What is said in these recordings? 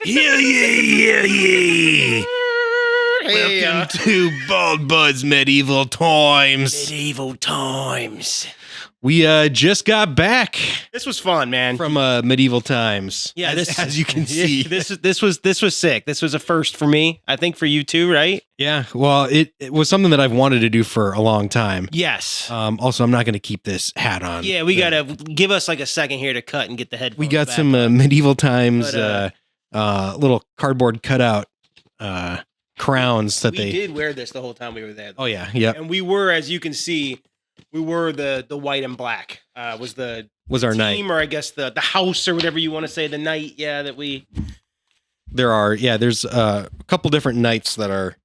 Hear ye, hear ye. Hey, Welcome to Bald Bud's Medieval Times. Medieval times. We just got back This was fun, man. from Medieval Times. Yeah, as you can see. this was sick. This was a first for me. I think for you too, right? Yeah, well, it was something that I've wanted to do for a long time. Yes. Also, I'm not going to keep this hat on. Yeah, we gotta give us like a second here to cut and get the headphones. We got back some on. Medieval Times But, little cardboard cutout crowns that we did wear this the whole time we were there. Oh yeah, yep. And we were, as you can see, we were the white and black. Was our team, night. or I guess the house or whatever you want to say, the night. Yeah, that we. There's a couple different knights that are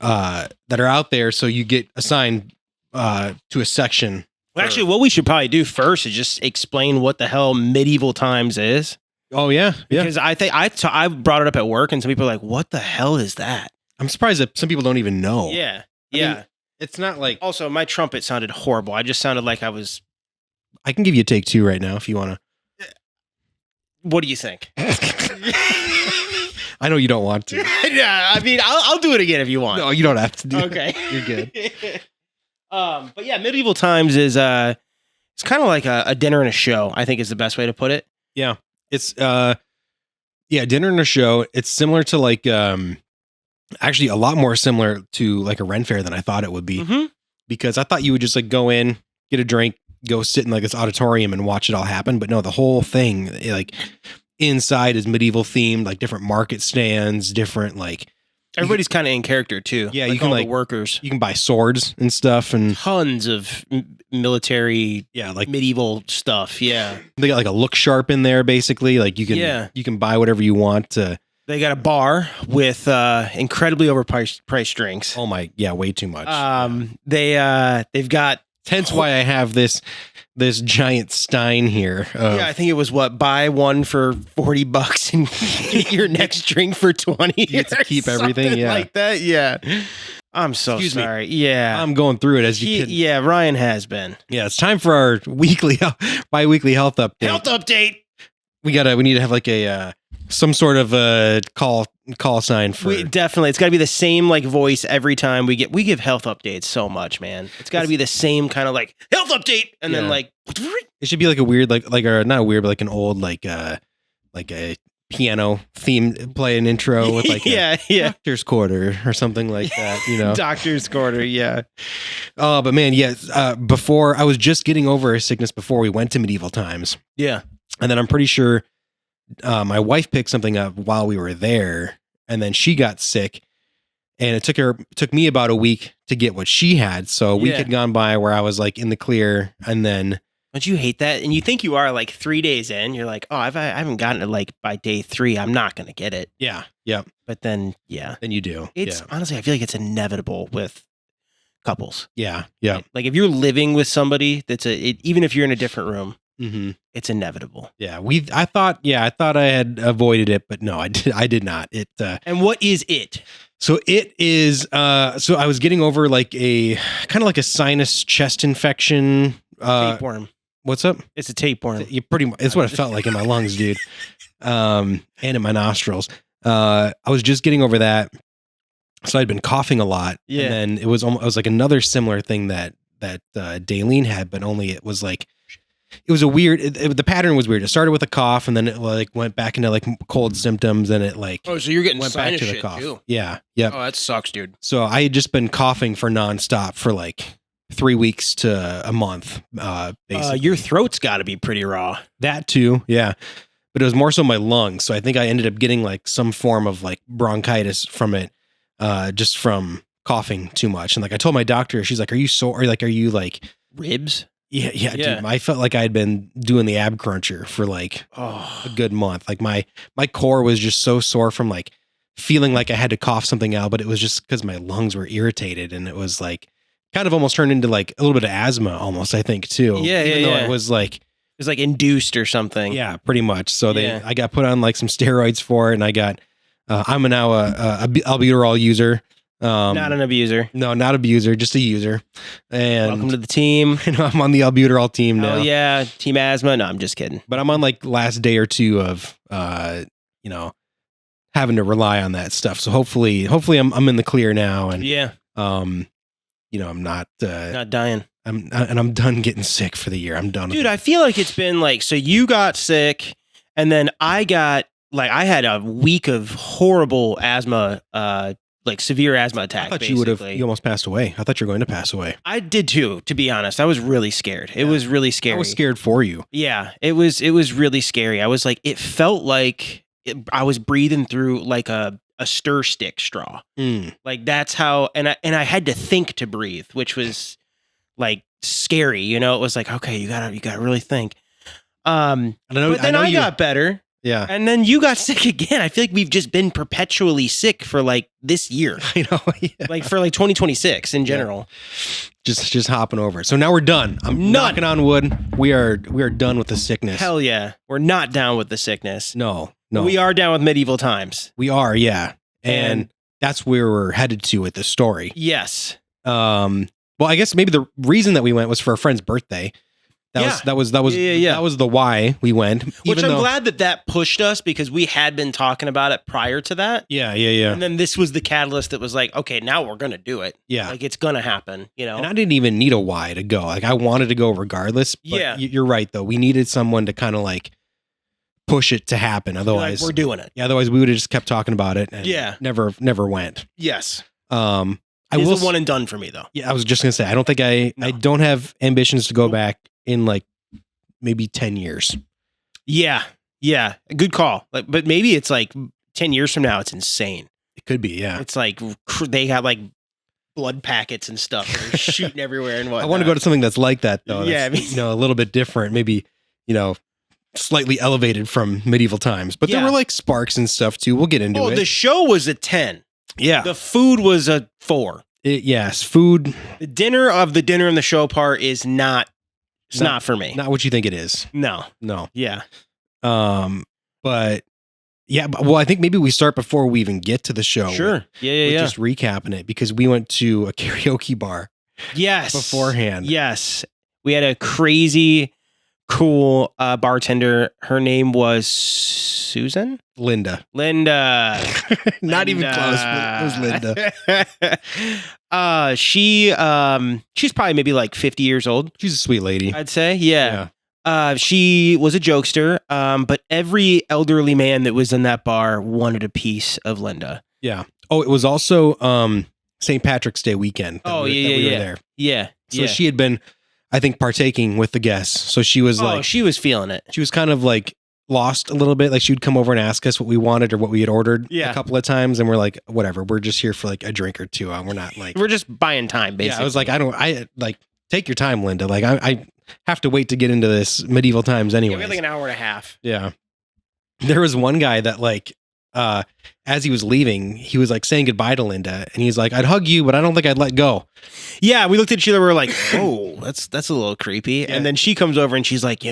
out there, so you get assigned to a section. Well, actually, what we should probably do first is just explain what the hell Medieval Times is. Oh yeah, yeah. Because I think I brought it up at work, and some people are like, "What the hell is that?" I'm surprised that some people don't even know. Yeah, I yeah. mean, it's not like Also, my trumpet sounded horrible. I just sounded like I was. I can give you a take 2 right now if you want to. What do you think? I know you don't want to. Yeah, I mean, I'll do it again if you want. No, you don't have to do Okay, it. You're good. But yeah, Medieval Times is it's kind of like a dinner and a show. I think is the best way to put it. Yeah. It's dinner and a show. It's similar to like actually a lot more similar to like a Ren Fair than I thought it would be. Mm-hmm. Because I thought you would just like go in, get a drink, go sit in like this auditorium and watch it all happen. But no, the whole thing, like inside is medieval themed, like different market stands, different like Everybody's kind of in character too. Yeah, like you can all like the workers. You can buy swords and stuff, and Tons of military, like medieval stuff. Yeah, they got like a look sharp in there. Basically, like you can buy whatever you want. They got a bar with incredibly overpriced drinks. Oh my, yeah, way too much. They've got. Hence why I have this giant stein here. I think it was buy one for $40 and get your next drink for 20. You get to keep everything, yeah, like that. Yeah, I'm so Excuse me. sorry. Yeah, I'm going through it as you can. Yeah, Ryan has been. Yeah, it's time for our bi-weekly health update. Health update. We need to have like a some sort of call sign for. Definitely, it's got to be the same like voice every time we give health updates so much, man. It's got to be the same kind of like health update, and then like it should be like a weird or not weird, but like an old like a piano theme, play an intro with like a doctor's quarter or something like that, you know. Doctor's quarter, yeah. Oh, but man, before I was just getting over a sickness before we went to Medieval Times. Yeah. And then I'm pretty sure my wife picked something up while we were there, and then she got sick, and it took me about a week to get what she had. So a week had gone by where I was like in the clear, and then. Don't you hate that? And you think you are like 3 days in, you're like, oh, I haven't gotten it like by day 3. I'm not going to get it. Yeah. Yep. But then, Then you do. It's honestly, I feel like it's inevitable with couples. Yeah. Yeah. Like if you're living with somebody even if you're in a different room, mm-hmm. It's inevitable. Yeah. I thought I had avoided it, but no, I did not. And what is it? So it is, so I was getting over like a kind of like a sinus chest infection. Tapeworm. What's up? It's a tapeworm. You pretty much. It's what it felt like in my lungs, dude. And in my nostrils. I was just getting over that. So I'd been coughing a lot. Yeah. And then it was like another similar thing that Daleen had, but only it was like, it was a weird, the pattern was weird. It started with a cough, and then it like went back into like cold symptoms, and it like, oh, so you're getting went sinus back to the shit cough. too. Yeah. Yep. Oh, that sucks, dude. So I had just been coughing for nonstop for like 3 weeks to a month, basically. Your throat's got to be pretty raw. That too, yeah. But it was more so my lungs. So I think I ended up getting like some form of like bronchitis from it, just from coughing too much. And like I told my doctor, she's like, "Are you sore? Or like, are you like ribs?" Yeah. Dude, I felt like I had been doing the ab cruncher for like a good month. Like my core was just so sore from like feeling like I had to cough something out, but it was just because my lungs were irritated, and it was like kind of almost turned into like a little bit of asthma almost, I think too. Yeah, Even though it was like induced or something. Yeah, pretty much. So I got put on like some steroids for it, and I got I'm now a albuterol user. Not an abuser. No, not abuser, just a user. And welcome to the team. I'm on the albuterol team now. Oh yeah, team asthma. No, I'm just kidding. But I'm on like last day or two of having to rely on that stuff. So hopefully I'm in the clear now, and Yeah. I'm not Not dying. I'm done getting sick for the year. I'm done. Dude, I feel like it's been like, so you got sick and then I had a week of horrible asthma, like severe asthma attack. I thought you almost passed away. I thought you were going to pass away. I did too, to be honest. I was really scared. It was really scary. I was scared for you. Yeah, it was really scary. I was like, it felt like I was breathing through like a stir stick straw. Like that's how, and I had to think to breathe, which was like scary. You know, it was like, okay, you gotta really think. But then I got better. Yeah. And then you got sick again. I feel like we've just been perpetually sick for like this year. I know. Yeah. Like for like 2026 in general. Just hopping over it. So now we're done. I'm knocking on wood. We are done with the sickness. Hell yeah. We're not down with the sickness. No. We are down with medieval times. We are, yeah. And that's where we're headed to with this story. Yes. Well, I guess maybe the reason that we went was for a friend's birthday. That was the why we went. Which I'm glad that pushed us, because we had been talking about it prior to that. Yeah. And then this was the catalyst that was like, okay, now we're going to do it. Yeah. Like it's going to happen, you know? And I didn't even need a why to go. Like I wanted to go regardless. But you're right though. We needed someone to kind of like push it to happen. Otherwise, we're doing it. Yeah. Otherwise we would have just kept talking about it. And never went. Yes. I will a one and done for me though. Yeah. I was just going to say, I don't think I don't have ambitions to go back in like maybe 10 years. Yeah. Good call. But maybe it's like 10 years from now, it's insane. It could be. Yeah. It's like they got like blood packets and stuff. They're shooting everywhere and whatnot. I want to go to something that's like that though. Yeah. That's, a little bit different. Maybe, slightly elevated from medieval times, but there were like sparks and stuff too. We'll get into it. The show was a 10. Yeah. The food was a 4. Yes. Food. The dinner and the show part is not. It's not for me. Not what you think it is. No. Yeah. But yeah. Well, I think maybe we start before we even get to the show. Sure. Yeah. Just recapping it, because we went to a karaoke bar. Yes. Beforehand. Yes. We had a crazy cool bartender. Her name was Susan? Linda. Not even close, but it was Linda. She's probably maybe like 50 years old. She's a sweet lady, I'd say. Yeah. She was a jokester, but every elderly man that was in that bar wanted a piece of Linda. Yeah. Oh, it was also St. Patrick's Day weekend. We were there. Yeah. So she had been, I think, partaking with the guests. So she was she was feeling it. She was kind of like lost a little bit. Like she would come over and ask us what we wanted or what we had ordered a couple of times. And we're like, whatever, we're just here for like a drink or two. We're not like, we're just buying time, basically. Yeah, I was like, I take your time, Linda. Like I have to wait to get into this medieval times anyway. We had like an hour and a half. Yeah. There was one guy that like, as he was leaving, he was like saying goodbye to Linda, and he's like, I'd hug you, but I don't think I'd let go. Yeah, we looked at each other, we were like, oh, that's a little creepy. Yeah. And then she comes over and she's like,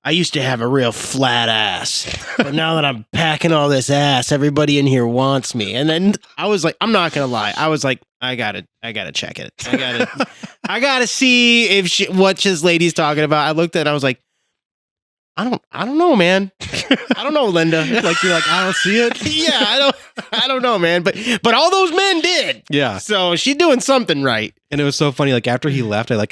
I used to have a real flat ass, but now that I'm packing all this ass, everybody in here wants me. And then I was like, I'm not gonna lie, I was like, I gotta check it. I gotta see if what this lady's talking about. I looked at it, I was like, I don't know, man. I don't know, Linda. Like you're like, I don't see it. Yeah, I don't know, man. But all those men did. Yeah. So she's doing something right. And it was so funny. Like after he left, I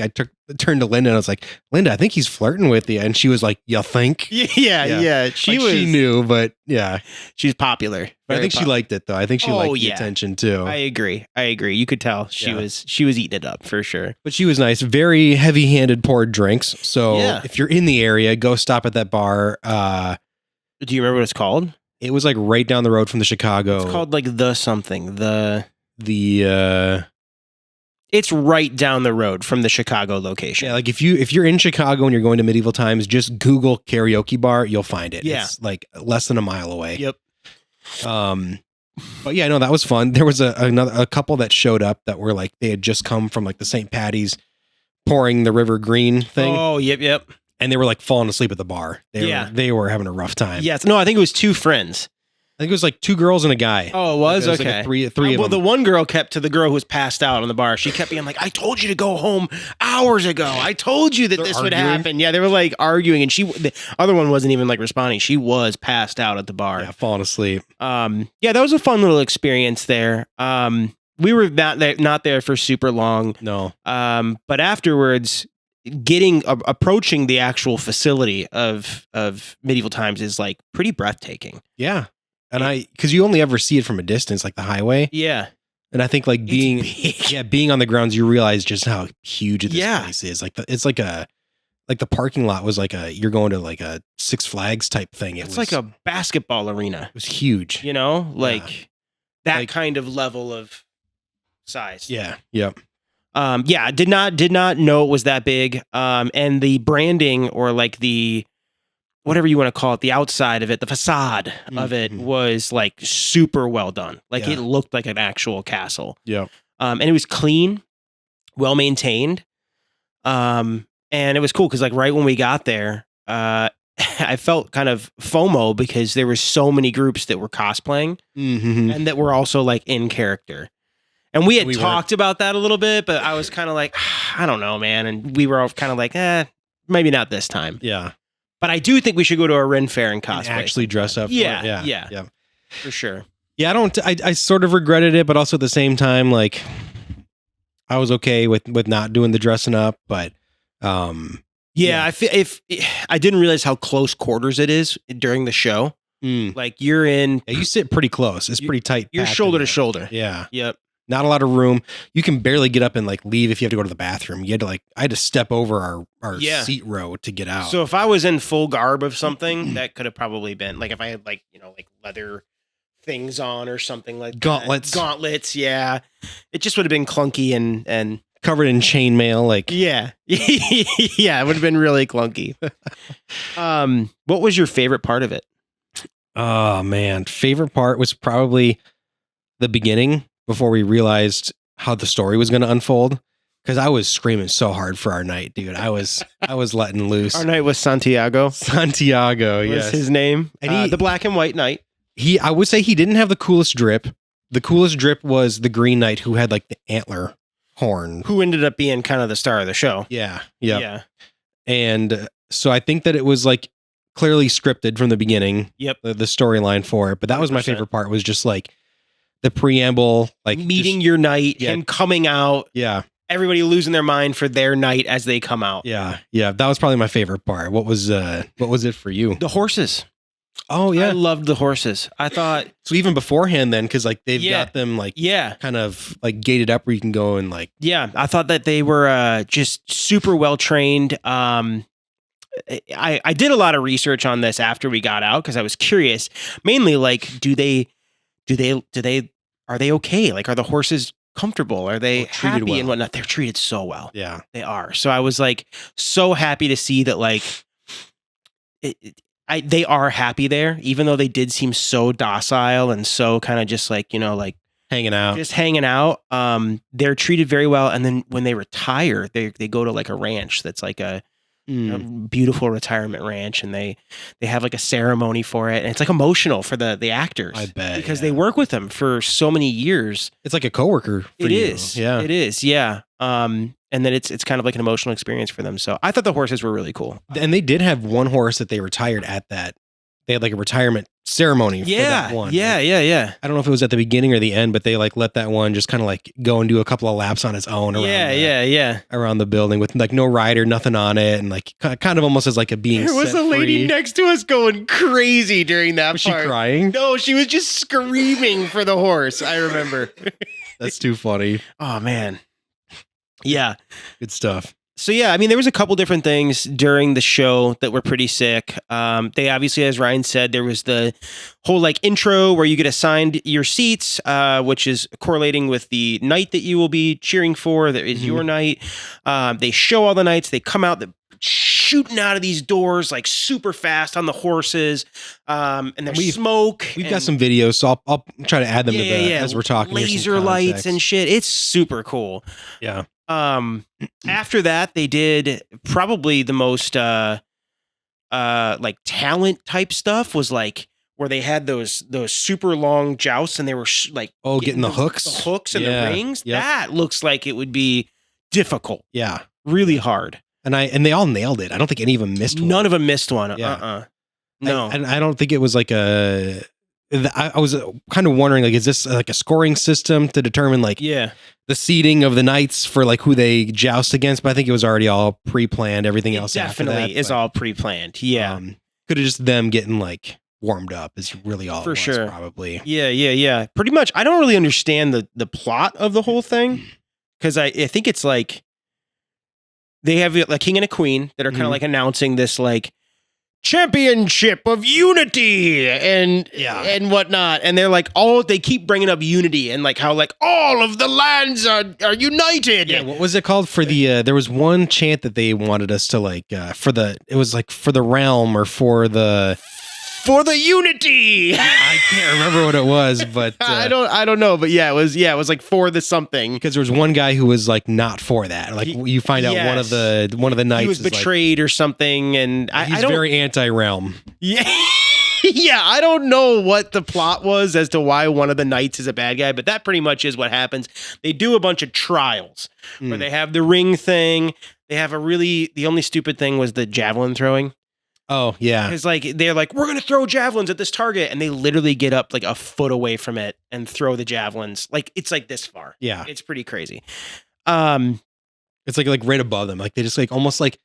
turned to Linda and I was like, Linda, I think he's flirting with you. And she was like, you think? Yeah. She knew, but yeah, she's popular. But I think she liked it though. I think she liked the attention too. I agree. You could tell she was eating it up for sure. But she was nice. Very heavy-handed poured drinks. So if you're in the area, go stop at that bar. Do you remember what it's called? It was like right down the road from the Chicago. It's called like the something. It's right down the road from the Chicago location. Yeah, like if you're in Chicago and you're going to medieval times, just Google karaoke bar, you'll find it. Yeah. It's like less than a mile away. Yep. But yeah, no, that was fun. There was a couple that showed up that were like they had just come from like the St. Patty's pouring the River Green thing. Oh, yep. And they were like falling asleep at the bar. They were having a rough time. Yes. No, I think it was 2 friends. think it was like 2 girls and a guy. Oh, it was? Like Okay. a three of them. Well, the one girl kept to the girl who was passed out on the bar. She kept being like, I told you to go home hours ago. I told you that They're this would arguing? happen. Yeah, they were like arguing, and the other one wasn't even like responding. She was passed out at the bar. Yeah, falling asleep. Yeah, that was a fun little experience there. We were not there for super long. No. But afterwards, approaching the actual facility of Medieval Times is like pretty breathtaking. Yeah. And because you only ever see it from a distance, like the highway. Yeah. And I think like being on the grounds, you realize just how huge this Yeah. place is. Like it's like the parking lot was like you're going to like a Six Flags type thing. It's like a basketball arena. It was huge. You know, like that Like- kind of level of size. Yeah. Yep. Yeah, did not know it was that big. And the branding, or like the whatever you want to call it, the outside of it, the facade of it Mhm. was like super well done. Like Yeah. it looked like an actual castle. Yep. And it was clean, well maintained. And it was cool because like right when we got there, I felt kind of FOMO because there were so many groups that were cosplaying Mm-hmm. and that were also like in character. And we had We talked about that a little bit, but I was kind of like, I don't know, man. And we were all kind of like, maybe not this time. Yeah. But I do think we should go to a Ren Fair and cosplay. And actually dress up. Yeah, For it. yeah. For sure. Yeah. I sort of regretted it, but also at the same time, like I was okay with not doing the dressing up, but Yeah, I didn't realize how close quarters it is during the show. Like you're in, yeah, you sit pretty close. It's pretty tight. you're packed shoulder in to there. shoulder. Yeah. Yep. Not a lot of room. You can barely get up and like leave if you have to go to the bathroom. You had to I had to step over our Yeah. seat row to get out. So if I was in full garb of something, that could have probably been like if I had like leather things on or something like Gauntlets. that. Gauntlets, yeah. It just would have been clunky and covered in chainmail, like yeah. Yeah, it would have been really clunky. What was your favorite part of it? oh man, favorite part was probably the beginning before we realized how the story was going to unfold. Because I was screaming so hard for our knight, dude. I was letting loose. Our knight was Santiago. Santiago, Was yes. his name? And The black and white knight. I would say he didn't have the coolest drip. The coolest drip was the green knight who had like the antler horn. Who ended up being kind of the star of the show. Yeah. Yeah. And so I think that it was like clearly scripted from the beginning. Yep. The storyline for it. But that was my 100%. favorite part, was just like the preamble, like Meeting just- your knight, Yeah. him coming out, Yeah. everybody losing their mind for their knight as they come out. Yeah. Yeah. That was probably my favorite part. What was it for you? The horses. Oh I yeah. loved the horses. I thought, So even beforehand then, because like they've Yeah. got them like yeah. kind of like gated up where you can go and like Yeah, I thought that they were just super well trained. I did a lot of research on this after we got out because I was curious. Mainly, like, are they okay? Like, are the horses comfortable? Are they treated happy well. and whatnot? They're treated so well. yeah. They are. So I was like so happy to see that like they are happy there, even though they did seem so docile and so kind of just like like Hanging out. just hanging out. They're treated very well, and then when they retire, they go to like a ranch that's like a beautiful retirement ranch, and they have like a ceremony for it, and it's like emotional for the actors. I bet, because yeah. they work with them for so many years. It's like a coworker for It you. is, Yeah. it is, yeah. And then it's kind of like an emotional experience for them. So I thought the horses were really cool. And they did have one horse that they retired at that. They had like a retirement ceremony for that one. yeah. I don't know if it was at the beginning or the end, but they like let that one just kind of like go and do a couple of laps on its own around around the building with like no rider, nothing on it, and like kind of almost as like a being There was set a lady free. next to us going crazy during that Was she part. crying? No, she was just screaming for the horse. I remember. That's too funny. Oh man. Yeah. Good stuff. So yeah, I mean, there was a couple different things during the show that were pretty sick. They obviously, as Ryan said, there was the whole like intro where you get assigned your seats, which is correlating with the night that you will be cheering for. That is your night. They show all the nights. They come out, they're shooting out of these doors like super fast on the horses, and there's smoke. We've got some videos, so I'll try to add them to yeah, as we're talking. Here's some laser lights context. and shit. It's super cool. Yeah. After that, they did probably the most like talent type stuff was like where they had those super long jousts and they were getting the hooks, and the rings. Yep. That looks like it would be difficult. Yeah, really hard. And they all nailed it. I don't think any of them missed one. None of them missed one. Yeah. No. And I don't think it was like I was kind of wondering, like, is this like a scoring system to determine like the seeding of the knights for like who they joust against? But I think it was already all pre-planned. Everything else definitely is all pre-planned. Yeah. Could have just them getting like warmed up is really all for it was, sure. Probably. Yeah. Pretty much. I don't really understand the plot of the whole thing because I think it's like they have a king and a queen that are kind of like announcing this like championship of unity and whatnot, and they're like they keep bringing up unity and like how like all of the lands are united. Yeah, what was it called for the there was one chant that they wanted us to like for the realm or for the unity. I can't remember what it was, but I don't know, but it was like for the something, because there was one guy who was like not for that. Like you find out one of the knights he was betrayed or something, and he's very anti-realm. Yeah. Yeah, I don't know what the plot was as to why one of the knights is a bad guy, but that pretty much is what happens. They do a bunch of trials where they have the ring thing. They have the only stupid thing was the javelin throwing. Oh, yeah. Because like they're like, we're going to throw javelins at this target. And they literally get up like a foot away from it and throw the javelins. Like it's like this far. Yeah. It's pretty crazy. It's like right above them. Like they just like almost like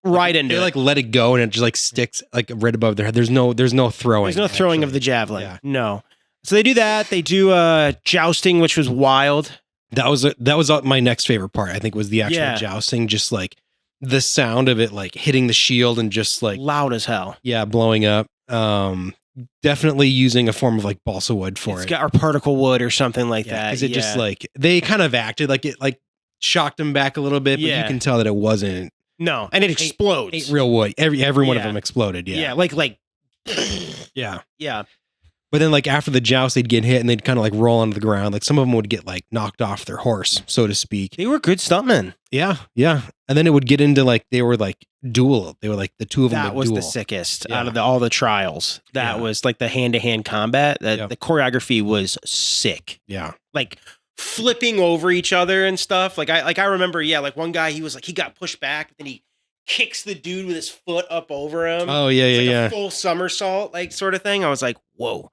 right into they like let it go and it just like sticks like right above their head. There's no throwing. There's no throwing of the javelin. Yeah. No. So they do that. They do jousting, which was wild. That was my next favorite part. I think was the actual jousting, just like the sound of it like hitting the shield and just like loud as hell. Yeah, blowing up. Definitely using a form of like balsa wood for it. Or particle wood or something like that. Because it just like they kind of acted like it like shocked them back a little bit, but you can tell that it wasn't. No, and it explodes. Ain't real wood. Every one of them exploded. Yeah. Yeah, like yeah. Yeah. But then like after the joust, they'd get hit and they'd kind of like roll onto the ground. Like some of them would get like knocked off their horse, so to speak. They were good stuntmen. Yeah. Yeah. And then it would get into like, they were like duel. They were like the two of them. That was the sickest out of all the trials. That was like the hand-to-hand combat. The choreography was sick. Yeah. Like flipping over each other and stuff. Like I remember, like one guy, he was like, he got pushed back, but then he kicks the dude with his foot up over him. Oh yeah, a full somersault, like sort of thing. I was like, whoa.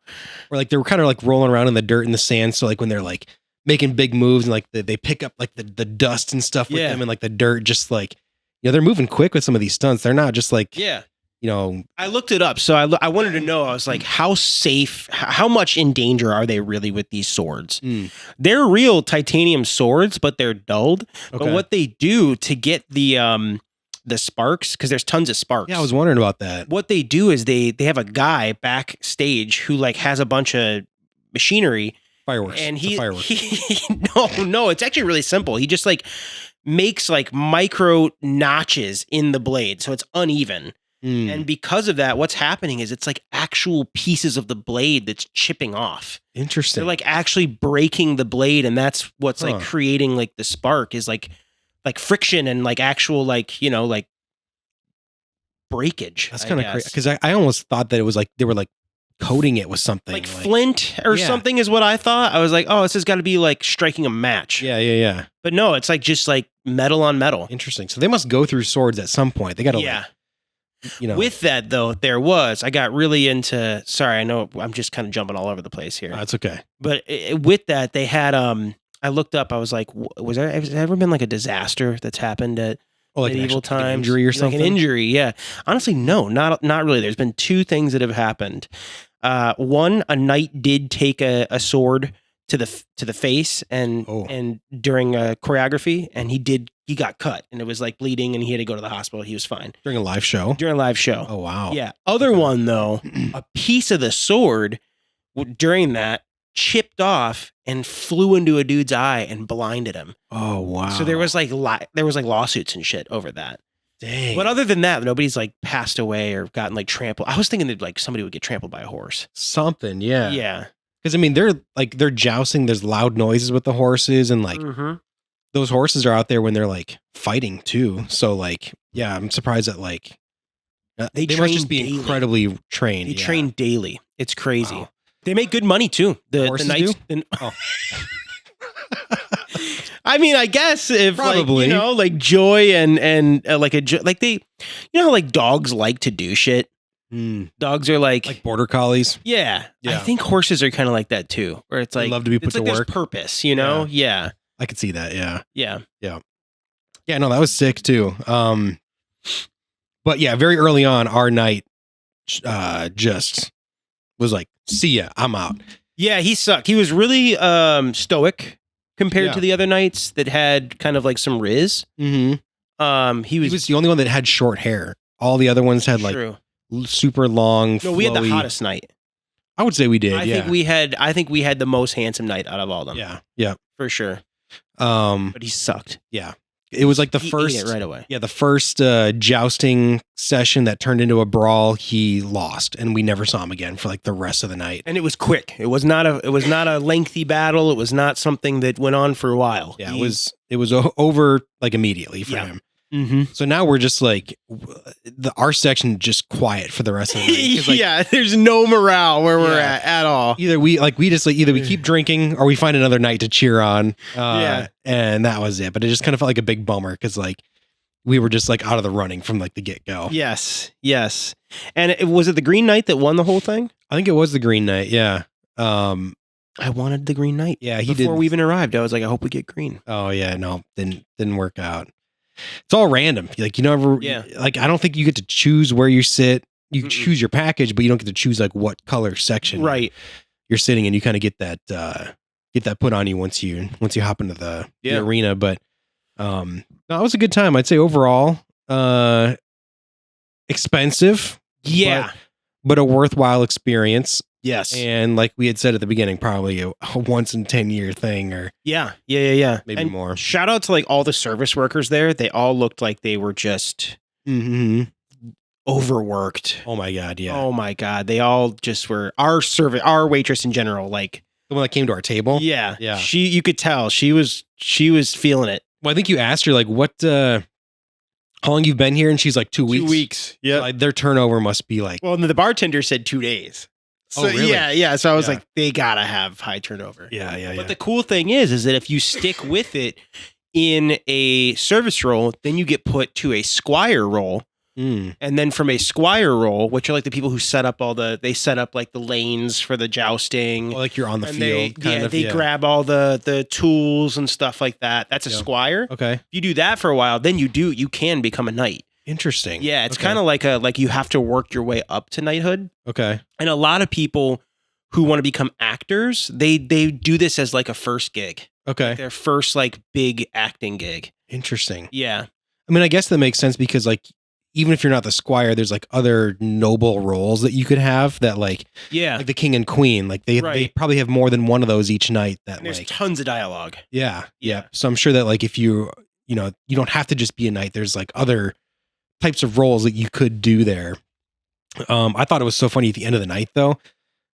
Or like they were kind of like rolling around in the dirt and the sand. So like when they're like making big moves and like they pick up like the dust and stuff with them and like the dirt, just like, they're moving quick with some of these stunts. They're not just like, I looked it up. So I wanted to know, I was like, how safe, how much in danger are they really with these swords? They're real titanium swords, but they're dulled. Okay. But what they do to get the sparks, because there's tons of sparks. Yeah, I was wondering about that. What they do is they have a guy backstage who like has a bunch of machinery. Fireworks. And no, it's actually really simple. He just like makes like micro notches in the blade, so it's uneven. And because of that, what's happening is it's like actual pieces of the blade that's chipping off. Interesting. They're like actually breaking the blade, and that's what's like creating like the spark is like friction and like actual like, like breakage. That's kind of crazy, because I almost thought that it was like they were like coating it with something like flint or something is what I thought. I was like, oh, this has got to be like striking a match. Yeah. But no, it's like just like metal on metal. Interesting. So they must go through swords at some point. They got to With that though, I got really into, sorry, I know I'm just kind of jumping all over the place here. That's okay. But with that, they had, I looked up, I was like, has there ever been like a disaster that's happened at medieval times? Like an injury or something? Like an injury, yeah. Honestly, no, not really. There's been two things that have happened. One, a knight did take a sword to the face and during a choreography, and he got cut and it was like bleeding and he had to go to the hospital. He was fine. During a live show? During a live show. Oh, wow. Yeah. Other one though, a piece of the sword during that chipped off and flew into a dude's eye and blinded him. Oh, wow. So there was like lawsuits and shit over that. Dang. But other than that, nobody's like passed away or gotten like trampled. I was thinking that like somebody would get trampled by a horse. Something, yeah. Yeah. Because I mean, they're jousting. There's loud noises with the horses, and like those horses are out there when they're like fighting too. So like, yeah, I'm surprised that like They must train just be daily. incredibly trained. They train daily. It's crazy. Wow. They make good money too. The Horses knights. do? I mean, I guess if Probably. like joy and like like they, how like dogs like to do shit. Dogs are like border collies. yeah. Yeah. I think horses are kind of like that too, where it's They like love to be put it's like to there's work. purpose, Yeah. I could see that. Yeah. Yeah. Yeah. No, that was sick too. But yeah, very early on, our night just was like, see ya, I'm out. Yeah, he sucked. He was really stoic compared Yeah. to the other nights that had kind of like some riz. Mm-hmm. He He was, was the only one that had short hair. All the other ones had like true. super long. No, we had the flowy- hottest night. I would say we did. I think we had the most handsome night out of all of them. Yeah. Yeah. For sure. Um. But he sucked. Yeah. It was like the He first. ate it right away. Yeah, the first jousting session that turned into a brawl, he lost, and we never saw him again for like the rest of the night. And it was quick. It was not a lengthy battle. It was not something that went on for a while. Yeah, it was over like immediately for him. Mm-hmm. So now we're just like our section just quiet for the rest of the night. 'Cause, like, yeah, there's no morale where we're at all. either we keep drinking or we find another night to cheer on. And that was it. But it just kind of felt like a big bummer because like we were just like out of the running from like the get go. Yes. And was it the Green Knight that won the whole thing? I think it was the Green Knight. Yeah. I wanted the Green Knight. Yeah, he Before did. we even arrived, I was like, I hope we get green. Oh yeah, no, didn't work out. It's all random. Like you never. Yeah. Like I don't think you get to choose where you sit. You Mm-mm. choose your package, but you don't get to choose like what color section Right. you're sitting in. You kind of get that put on you once you hop into the arena. But no, it was a good time. I'd say overall, expensive. Yeah. But a worthwhile experience. Yes. And like we had said at the beginning, probably a once in 10-year thing or Yeah. maybe And more. Shout out to like all the service workers there. They all looked like they were just Mm-hmm. overworked. Oh my God. Yeah. Oh my God. They all just were our waitress in general. Like, The one that came to our table. yeah. Yeah. You could tell she was feeling it. Well, I think you asked her like, what, how long you've been here? And she's like 2 weeks. 2 weeks. Yeah. Like their turnover must be like, Well, and the bartender said 2 days. So, Oh, really? Yeah. So I was Yeah. like, they gotta have high turnover. yeah. But the cool thing is that if you stick with it in a service role, then you get put to a squire role. Mm. And then from a squire role, which are like the people who set up they set up like the lanes for the jousting. Well, like you're on the and field. they grab all the tools and stuff like that. That's a Yeah. squire. Okay. If you do that for a while, then you can become a knight. Interesting. Yeah, it's Okay. kind of like you have to work your way up to knighthood. Okay. And a lot of people who want to become actors, they do this as like a first gig. Okay. Their first like big acting gig. Interesting. Yeah. I mean, I guess that makes sense because like, even if you're not the squire, there's like other noble roles that you could have that like Yeah. the king and queen, like they Right. probably have more than one of those each night that And there's like, tons of dialogue. yeah. Yeah. So I'm sure that like, if you don't have to just be a knight, there's like other types of roles that you could do there. I thought it was so funny at the end of the night though,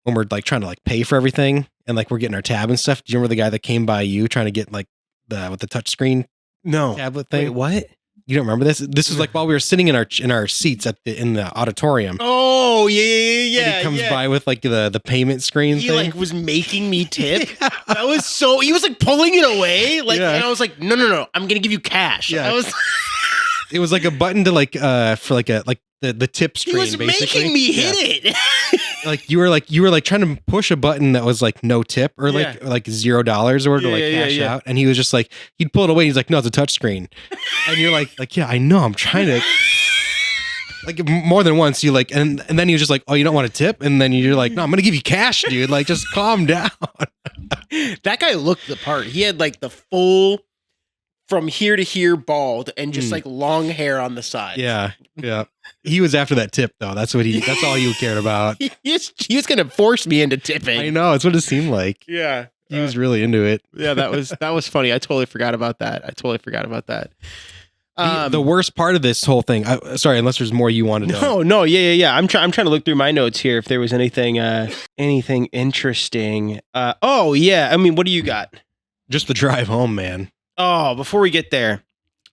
when we're like trying to like pay for everything and like we're getting our tab and stuff. Do you remember the guy that came by you trying to get like with the touch screen No. tablet thing? Wait, what? You don't remember this? This was like while we were sitting in our seats in the auditorium. Oh, yeah. And he comes by with like the payment screen He thing. like was making me tip. That was so. He was like pulling it away, like, Yeah. and I was like, no, I'm gonna give you cash. Yeah. I was. It was like a button to like for like the tip He screen. was basically. making me Yeah. hit it. Like you were like trying to push a button that was like no tip or like $0 or whatever to like cash out, and he was just like he'd pull it away. He's like, no, it's a touch screen, and you're like yeah, I know, I'm trying to. Like more than once, you like, and then he was just like, "Oh, you don't want a tip?" And then you're like, "No, I'm gonna give you cash, dude. Like, just calm down." That guy looked the part. He had like the full from here to here bald and just like long hair on the side. Yeah. He was after that tip though. That's all he cared about. He was gonna force me into tipping. I know. It's what it seemed like. Yeah. He was really into it. Yeah, that was funny. I totally forgot about that. The worst part of this whole thing. Sorry, unless there's more you want to know. No, yeah. I'm trying to look through my notes here if there was anything interesting. Oh yeah. I mean, what do you got? Just the drive home, man. Oh, before we get there,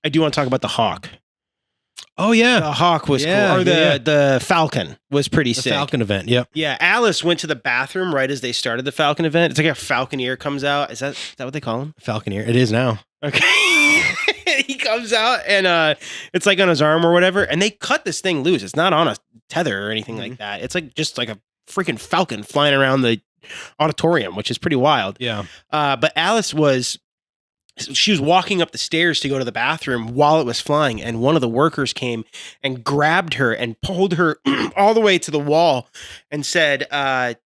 I do want to talk about the Hawk. Oh yeah, The hawk was Yeah, cool. Or yeah. the falcon was pretty the sick. Falcon event. Yep. Yeah, Alice went to the bathroom right as they started the falcon event. It's like a falconeer comes out. Is that what they call him? Falconeer. It is now. Okay. He comes out and it's like on his arm or whatever, and they cut this thing loose. It's not on a tether or anything like that. It's like just like a freaking falcon flying around the auditorium, which is pretty wild. Yeah. But Alice was walking up the stairs to go to the bathroom while it was flying, and one of the workers came and grabbed her and pulled her all the way to the wall and said,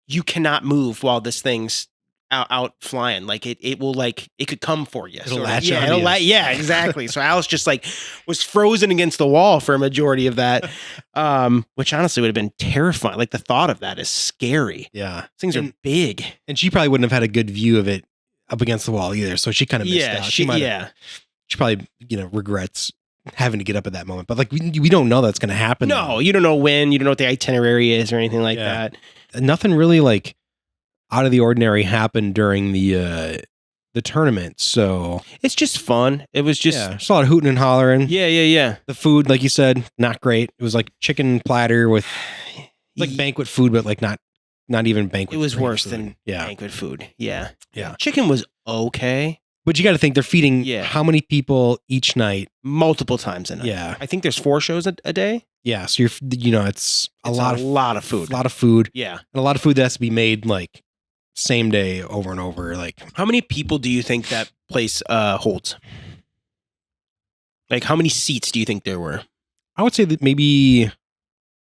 you cannot move while this thing's out flying. Like it will, like it could come for you. It'll sort of. latch Yeah, onto you. yeah, exactly. So Alice just like was frozen against the wall for a majority of that, which honestly would have been terrifying. Like the thought of that is scary. Yeah. Things are big. And she probably wouldn't have had a good view of it up against the wall either. So she kind of missed Yeah, out. she probably, regrets having to get up at that moment. But like we don't know that's going to happen. No, you don't know when. You don't know what the itinerary is or anything like Yeah. that. Nothing really like out of the ordinary happened during the tournament. So It's just fun. It was just just a lot of hooting and hollering. yeah. The food, like you said, not great. It was like chicken platter with like banquet food, but like not even banquet. It was grade worse food. than banquet food. Yeah. Yeah. Chicken was okay But you got to think they're feeding Yeah. how many people each night? multiple times a night. Yeah. I think there's 4 shows a day. Yeah. So it's a It's lot of food. a lot of food, Yeah. and a lot of food that has to be made like same day over and over. Like How many people do you think that place holds? Like how many seats do you think there were? I would say that maybe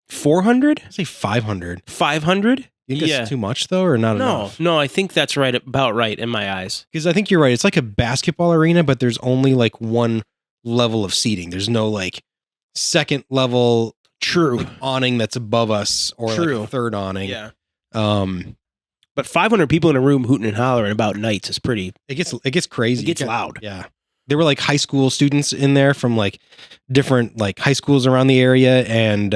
400? I'd say 500. 500? You think that's too much though, or not enough? No, I think that's about right in my eyes. Because I think you're right. It's like a basketball arena, but there's only like one level of seating. There's no like second level True. awning that's above us or True. like third awning. Yeah. Um, But 500 people in a room hooting and hollering about nights is pretty. it gets crazy. It gets loud. Yeah. There were like high school students in there from like different like high schools around the area, and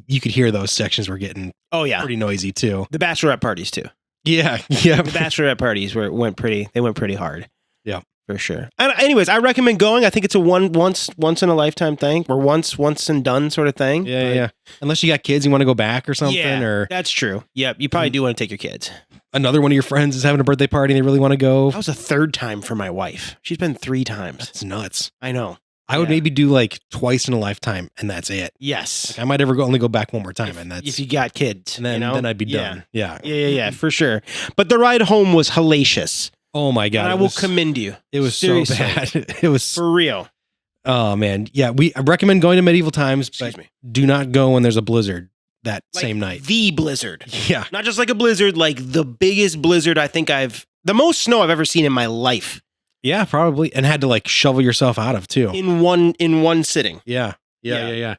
you could hear those sections were getting Oh yeah. pretty noisy too. The bachelorette parties too. Yeah. The bachelorette parties went pretty hard. Yeah. For sure. And anyways, I recommend going. I think it's a once in a lifetime thing, or once and done sort of thing. Yeah. Unless you got kids, you want to go back or something, Yeah, or that's true. Yep, you probably do want to take your kids. another one of your friends is having a birthday party and they really want to go. That was a 3rd time for my wife. She's been 3 times. It's nuts. I know. I would Yeah. maybe do like twice in a lifetime, and that's it. Yes. Like I might only go back one more time, and that's If you got kids, and then you know? then I'd be Yeah. done. Yeah. Yeah, for sure. But the ride home was hellacious. Oh my god, And I it will was- commend you. It was Seriously. so bad. It was. For real. Oh man, yeah. I recommend going to medieval times, Excuse but me. do not go when there's a blizzard that Like same night. The blizzard. Yeah. Not just like a blizzard, like the biggest blizzard I think the most snow I've ever seen in my life Yeah, probably, and had to like shovel yourself out of too. in one sitting. Yeah. Yeah.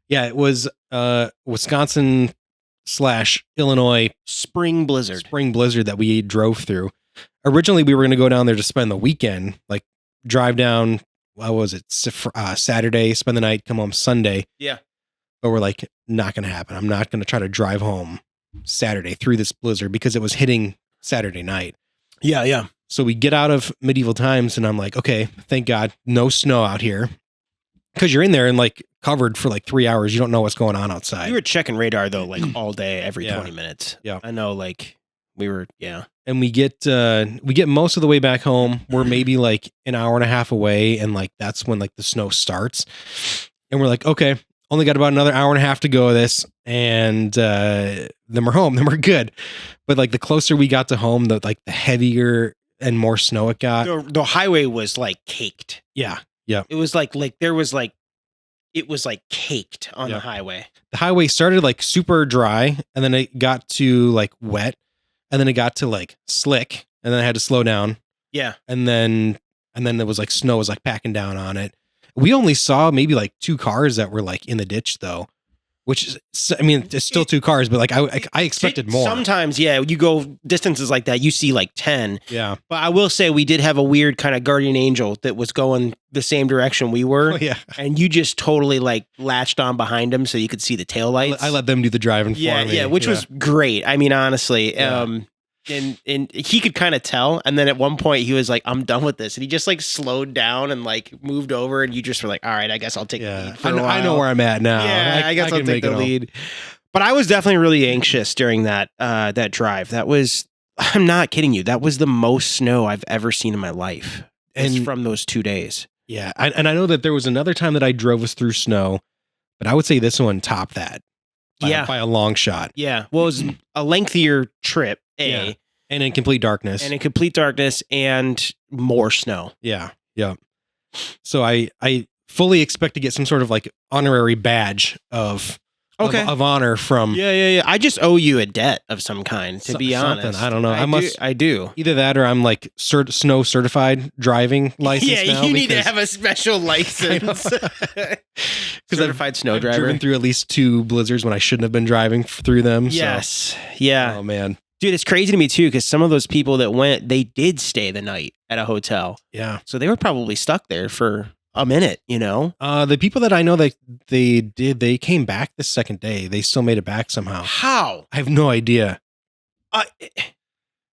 Yeah, it was Wisconsin / Illinois Spring blizzard. spring blizzard that we drove through. Originally, we were going to go down there to spend the weekend, like drive down. What was it? Saturday, spend the night, come home Sunday. Yeah. But we're like, not going to happen. I'm not going to try to drive home Saturday through this blizzard because it was hitting Saturday night. Yeah. So we get out of medieval times, and I'm like, okay, thank God, no snow out here. Because you're in there and like covered for like 3 hours. You don't know what's going on outside. You were checking radar though, like all day, every Yeah. 20 minutes. Yeah. I know, like we were, yeah. And we get most of the way back home. We're maybe like an hour and a half away, and like that's when like the snow starts. And we're like, okay, only got about another hour and a half to go of this, and then we're home. Then we're good. But like the closer we got to home, the heavier and more snow it got. The highway was like caked. Yeah. It was like there was like, it was like caked on the highway. The highway started like super dry, and then it got to like wet, and then it got to like slick, and then I had to slow down. Yeah. And then there was like snow was like packing down on it. We only saw maybe like 2 cars that were like in the ditch though, which is, I mean, it's still 2 cars, but like I expected more. Sometimes, yeah, you go distances like that, you see like 10. Yeah. But I will say we did have a weird kind of guardian angel that was going the same direction we were. Oh, yeah. And you just totally like latched on behind him so you could see the taillights. I let them do the driving for me. Yeah, which was great. I mean, honestly, Yeah. and he could kind of tell. And then at one point he was like, I'm done with this. And he just like slowed down and like moved over. And you just were like, all right, I guess I'll take the lead for a while. I know where I'm at now. Yeah, I guess I'll take the lead. But I was definitely really anxious during that drive. I'm not kidding you. That was the most snow I've ever seen in my life. And from those 2 days. Yeah. And I know that there was another time that I drove us through snow, but I would say this one topped that. By a long shot. Yeah. Well, it was a lengthier trip, and in complete darkness. And more snow. Yeah. Yeah. So I fully expect to get some sort of like honorary badge of honor from. Yeah. I just owe you a debt of some kind, to be honest. I don't know. I do. Either that or I'm like snow certified driving license. Yeah, now you need to have a special license. Certified snow driver. I've driven through at least 2 blizzards when I shouldn't have been driving through them. Yes. So. Yeah. Oh man. Dude, it's crazy to me too, because some of those people that went, they did stay the night at a hotel. Yeah. So they were probably stuck there for a minute, you know? The people that I know that they came back the second day. They still made it back somehow. How? I have no idea.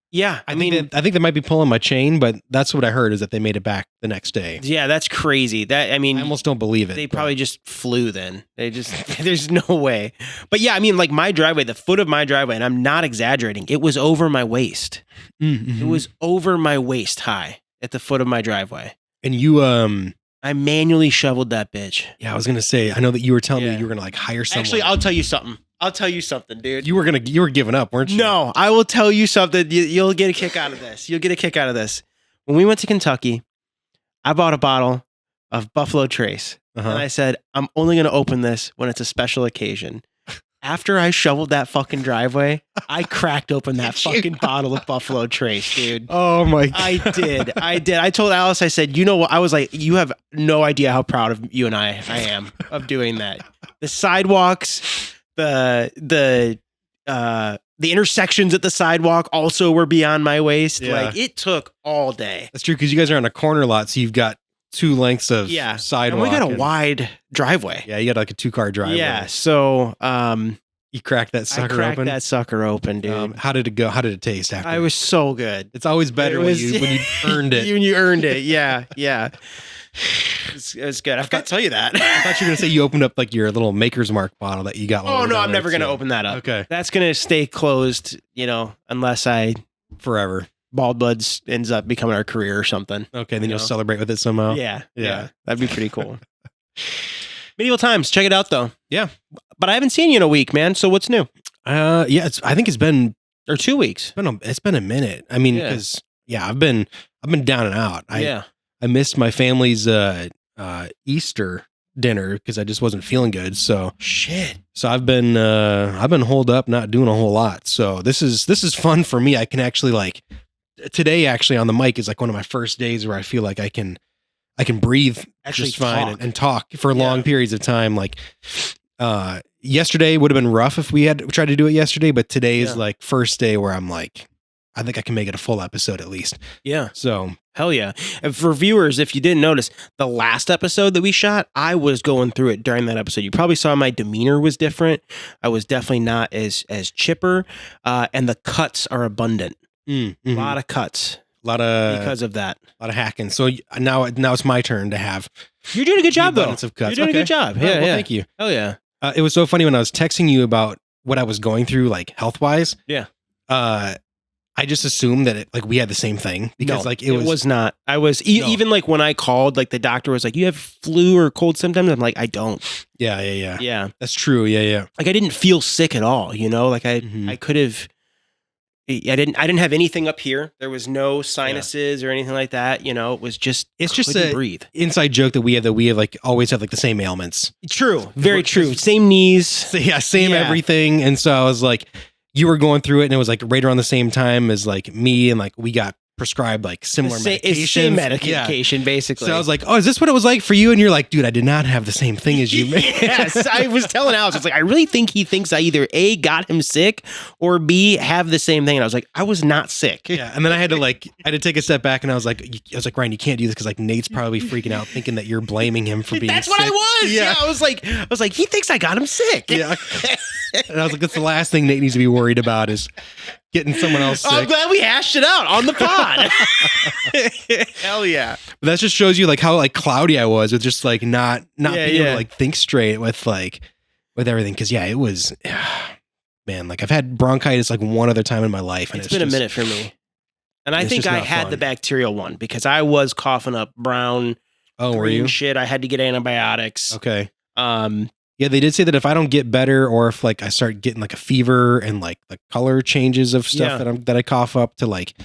Yeah. I think they might be pulling my chain, but that's what I heard is that they made it back the next day. Yeah, that's crazy. I almost don't believe it. They probably just flew then. There's no way. But yeah, I mean, like my driveway, the foot of my driveway, and I'm not exaggerating, it was over my waist. Mm-hmm. It was over my waist high at the foot of my driveway. And you, I manually shoveled that bitch. Yeah, I was gonna say. I know that you were telling me you were gonna like hire someone. Actually, I'll tell you something, dude. You were giving up, weren't you? No, I will tell you something. You'll get a kick out of this. When we went to Kentucky, I bought a bottle of Buffalo Trace, and I said, I'm only gonna open this when it's a special occasion. After I shoveled that fucking driveway, I cracked open that fucking bottle of Buffalo Trace, dude. Oh my God. I did. I told Alice, I said, you know what? I was like, you have no idea how proud of you and I am of doing that. The sidewalks, the intersections at the sidewalk also were beyond my waist. Yeah. Like it took all day. That's true, because you guys are on a corner lot, so you've got 2 lengths of sidewalk. And we got a wide driveway. Yeah, you got like a 2-car driveway. Yeah, so you cracked that sucker open. I cracked that sucker open, dude. How did it go? How did it taste after? I was so good. It's always better when you earned it. When you earned it, yeah. It was good. I forgot to tell you that. I thought you were gonna say you opened up like your little Maker's Mark bottle that you got. Oh no, I'm never gonna open that up. Okay, that's gonna stay closed. Unless I forever. Bald Buds ends up becoming our career or something. Okay, then you'll celebrate with it somehow. Yeah. That'd be pretty cool. Medieval Times, check it out though. Yeah, but I haven't seen you in a week, man. So what's new? I think it's been 2 weeks. It's been a minute. I mean, because I've been down and out. I missed my family's Easter dinner because I just wasn't feeling good. So So I've been holed up, not doing a whole lot. So this is fun for me. I can actually today actually on the mic is like one of my first days where I feel like I can breathe actually just fine and talk for long periods of time. Like yesterday would have been rough if we had tried to do it yesterday, but today is like first day where I'm like, I think I can make it a full episode at least. Yeah. So hell yeah. And for viewers, if you didn't notice, the last episode that we shot, I was going through it during that episode. You probably saw my demeanor was different. I was definitely not as chipper. And the cuts are abundant. Mm-hmm. A lot of cuts. Because of that. A lot of hacking. So now it's my turn to have. You're doing a good job though. Of cuts. You're doing a good job. Yeah, well, thank you. Hell yeah. It was so funny when I was texting you about what I was going through, like health wise. Yeah. I just assumed that we had the same thing because it was not. I was even like when I called, like the doctor was like, "You have flu or cold symptoms." I'm like, "I don't." Yeah. That's true. Yeah. Like I didn't feel sick at all. Like I could have. I didn't have anything up here. There was no sinuses or anything like that. It was just a breathe. Inside joke that we have always have the same ailments. True. Very true. Same knees. Same everything. And so I was like, you were going through it and it was right around the same time as me and we got prescribed similar medications. Same medication, basically. So I was like, oh, is this what it was like for you? And you're like, dude, I did not have the same thing as you. Yes, I was telling Alex, it's I really think he thinks I either A, got him sick, or B, have the same thing. And I was like, I was not sick. Yeah, and then I had to take a step back and I was like, Ryan, you can't do this because Nate's probably freaking out thinking that you're blaming him for being That's sick. what I was. Yeah, I was like, he thinks I got him sick. Yeah. And I was like, that's the last thing Nate needs to be worried about is getting someone else sick. I'm glad we hashed it out on the pod. Hell yeah. But that just shows you like how like cloudy I was with just like not being able to like think straight with everything. Cause yeah, it was, man, like I've had bronchitis like one other time in my life. And it's been a minute for me. And I think I had fun. the bacterial one because I was coughing up brown green shit. I had to get antibiotics. Okay. Yeah, they did say that if I don't get better or if like I start getting like a fever and like the color changes of stuff that I cough up to like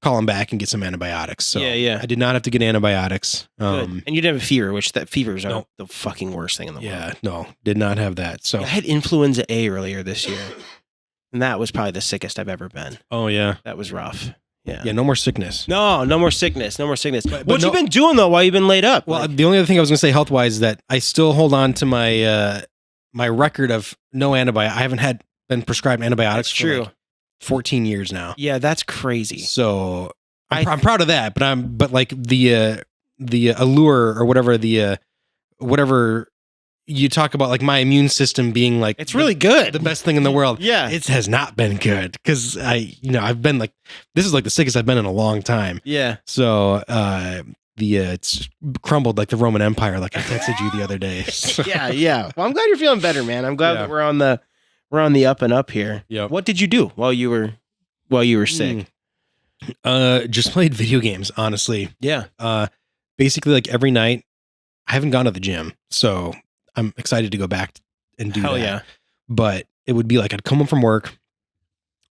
call them back and get some antibiotics. So I did not have to get antibiotics. And you didn't have a fever, which that fevers are the fucking worst thing in the world. Yeah, no, did not have that. So I had influenza A earlier this year. And that was probably the sickest I've ever been. Oh yeah. That was rough. Yeah. Yeah, no more sickness. No more sickness. No more sickness. But what you been doing though while you've been laid up? Well, the only other thing I was going to say health wise is that I still hold on to my my record of no antibiotics. I haven't been prescribed antibiotics for like 14 years now. Yeah, that's crazy. So I'm proud of that, but like the allure or whatever you talk about, like my immune system being like it's really good, the best thing in the world. Yeah, it has not been good because I've been like, this is like the sickest I've been in a long time. Yeah. So it's crumbled like the Roman Empire, like I texted you the other day. So. Yeah. Well, I'm glad you're feeling better, man. I'm glad that we're on the up and up here. Yeah. What did you do while you were sick? Just played video games, honestly. Yeah. Basically like every night. I haven't gone to the gym, so I'm excited to go back and do that. Yeah. But it would be like I'd come home from work,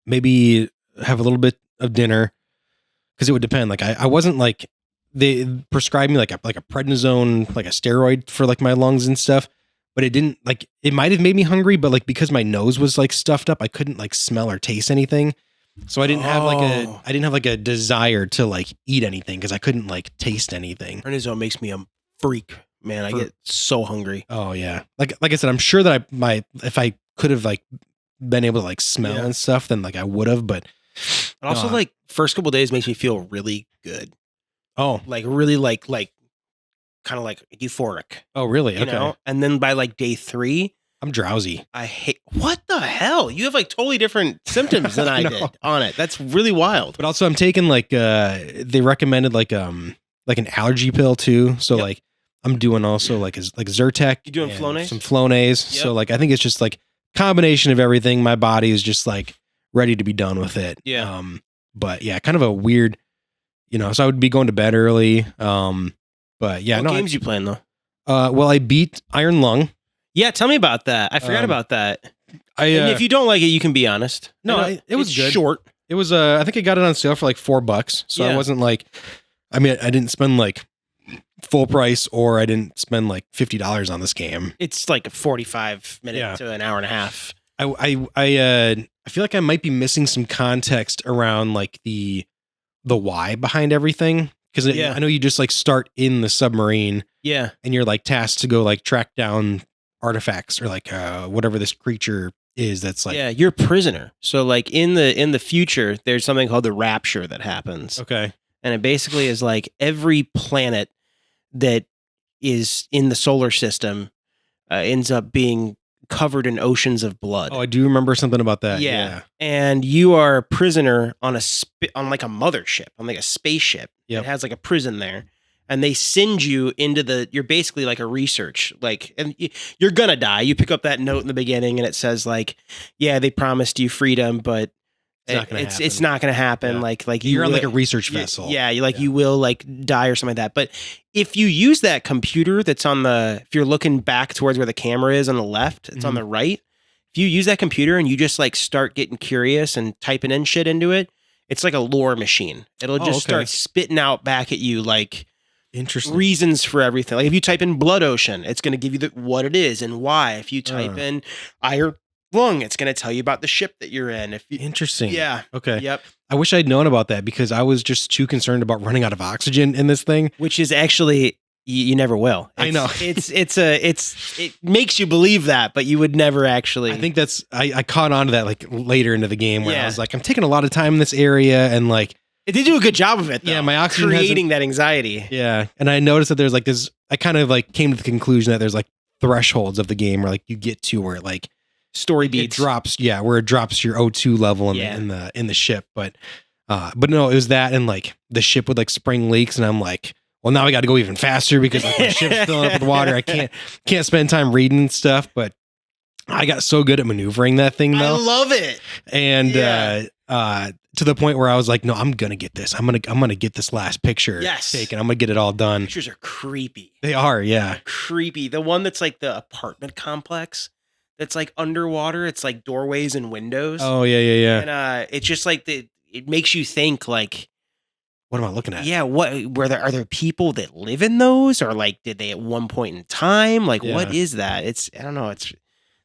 maybe have a little bit of dinner, because it would depend. Like I wasn't like they prescribed me like a prednisone, like a steroid for like my lungs and stuff, but it didn't like it might have made me hungry, but like because my nose was like stuffed up, I couldn't like smell or taste anything. So I didn't have like a desire to like eat anything because I couldn't like taste anything. Prednisone makes me a freak. Man, I get so hungry. Oh yeah. Like I said, I'm sure that if I could have like been able to like smell and stuff, then like I would have, but also like first couple of days makes me feel really good. Oh, like really like kind of like euphoric. Oh, really? You know? And then by like day 3, I'm drowsy. I hate, what the hell? You have like totally different symptoms than I did on it. That's really wild. But also I'm taking like, they recommended like an allergy pill too. So like I'm doing also like Zyrtec. You doing Flonase? Some Flonase. Yep. So like, I think it's just like combination of everything. My body is just like ready to be done with it. Yeah. But yeah, kind of a weird, so I would be going to bed early. But yeah. What games you playing though? Well, I beat Iron Lung. Yeah, tell me about that. I forgot about that. And if you don't like it, you can be honest. No, it was good. Short. It was. I think I got it on sale for like $4. So I wasn't like. I mean, I didn't spend like full price, or I didn't spend like $50 on this game. It's like a 45 minute to an hour and a half. I feel like I might be missing some context around like the why behind everything. Because I know you just like start in the submarine. Yeah. And you're like tasked to go like track down artifacts or like whatever this creature is that's like. Yeah, you're a prisoner. So like in the future, there's something called the rapture that happens. Okay. And it basically is like every planet that is in the solar system ends up being covered in oceans of blood. Oh, I do remember something about that. Yeah. And you are a prisoner on on like a mothership, on like a spaceship. It has like a prison there. And they send you into you're basically like a research, like, and you're gonna die. You pick up that note in the beginning and it says like, yeah, they promised you freedom, but it's not gonna happen. Yeah. Like you're on like a research vessel. You will like die or something like that. But if you use that computer that's if you're looking back towards where the camera is on the left, it's on the right. If you use that computer and you just like start getting curious and typing in shit into it, it's like a lore machine. It'll just start spitting out back at you like interesting reasons for everything. Like if you type in Blood Ocean, it's going to give you what it is and why. If you type in Iron Lung, it's going to tell you about the ship that you're in. Interesting. Yeah. Okay. Yep. I wish I'd known about that because I was just too concerned about running out of oxygen in this thing. Which is actually, you never will. I know. It makes you believe that, but you would never actually. I think I caught on to that like later into the game where I was like, I'm taking a lot of time in this area and like. It did do a good job of it, though. Yeah, my oxygen creating that anxiety. Yeah, and I noticed that there's like this. I kind of like came to the conclusion that there's like thresholds of the game where like you get to where it like story it beats. drops, where it drops your O2 level in the ship. But no, it was that, and like the ship would like spring leaks, and I'm like, well, now I got to go even faster because like my ship's filling up with water. I can't spend time reading stuff, but I got so good at maneuvering that thing though. I love it. And to the point where I was like, no, I'm gonna get this. I'm gonna get this last picture taken. I'm gonna get it all done. Pictures are creepy. They are, yeah. They're creepy. The one that's like the apartment complex that's like underwater. It's like doorways and windows. Oh yeah. And it's just like it makes you think like, what am I looking at? Yeah, are there people that live in those, or like did they at one point in time? Like what is that? I don't know. It's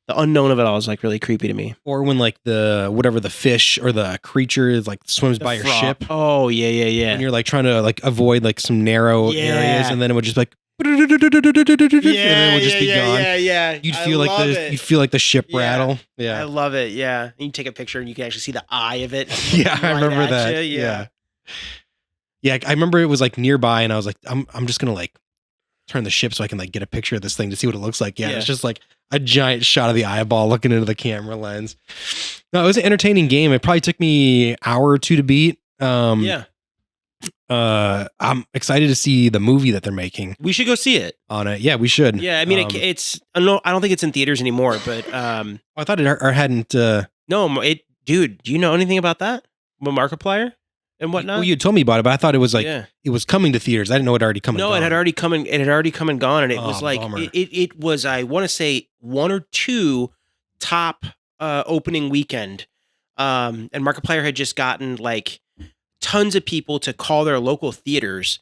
the unknown of it all is like really creepy to me. Or when like the fish or the creature is like swims by your ship. Oh yeah. And you're like trying to like avoid like some narrow areas, and then it would just like and then it would just be gone. Yeah. You'd feel like the ship rattle. Yeah. I love it. Yeah. And you take a picture and you can actually see the eye of it. Yeah, I remember that. Yeah. Yeah, I remember it was like nearby, and I was like, I'm just gonna like turn the ship so I can like get a picture of this thing to see what it looks like. Yeah, it's just like a giant shot of the eyeball looking into the camera lens. No, it was an entertaining game. It probably took me an hour or two to beat. I'm excited to see the movie that they're making. We should go see it on it. Yeah, we should. Yeah, I mean, it's I don't think it's in theaters anymore, but I thought it hadn't. No, dude. Do you know anything about that? With Markiplier and whatnot? Well, you told me about it, but I thought it was like it was coming to theaters. I didn't know it had already come. No, it had already come. It had already come and gone, and it was like bummer. it was. I want to say 1 or 2 top opening weekend, and Markiplier had just gotten like tons of people to call their local theaters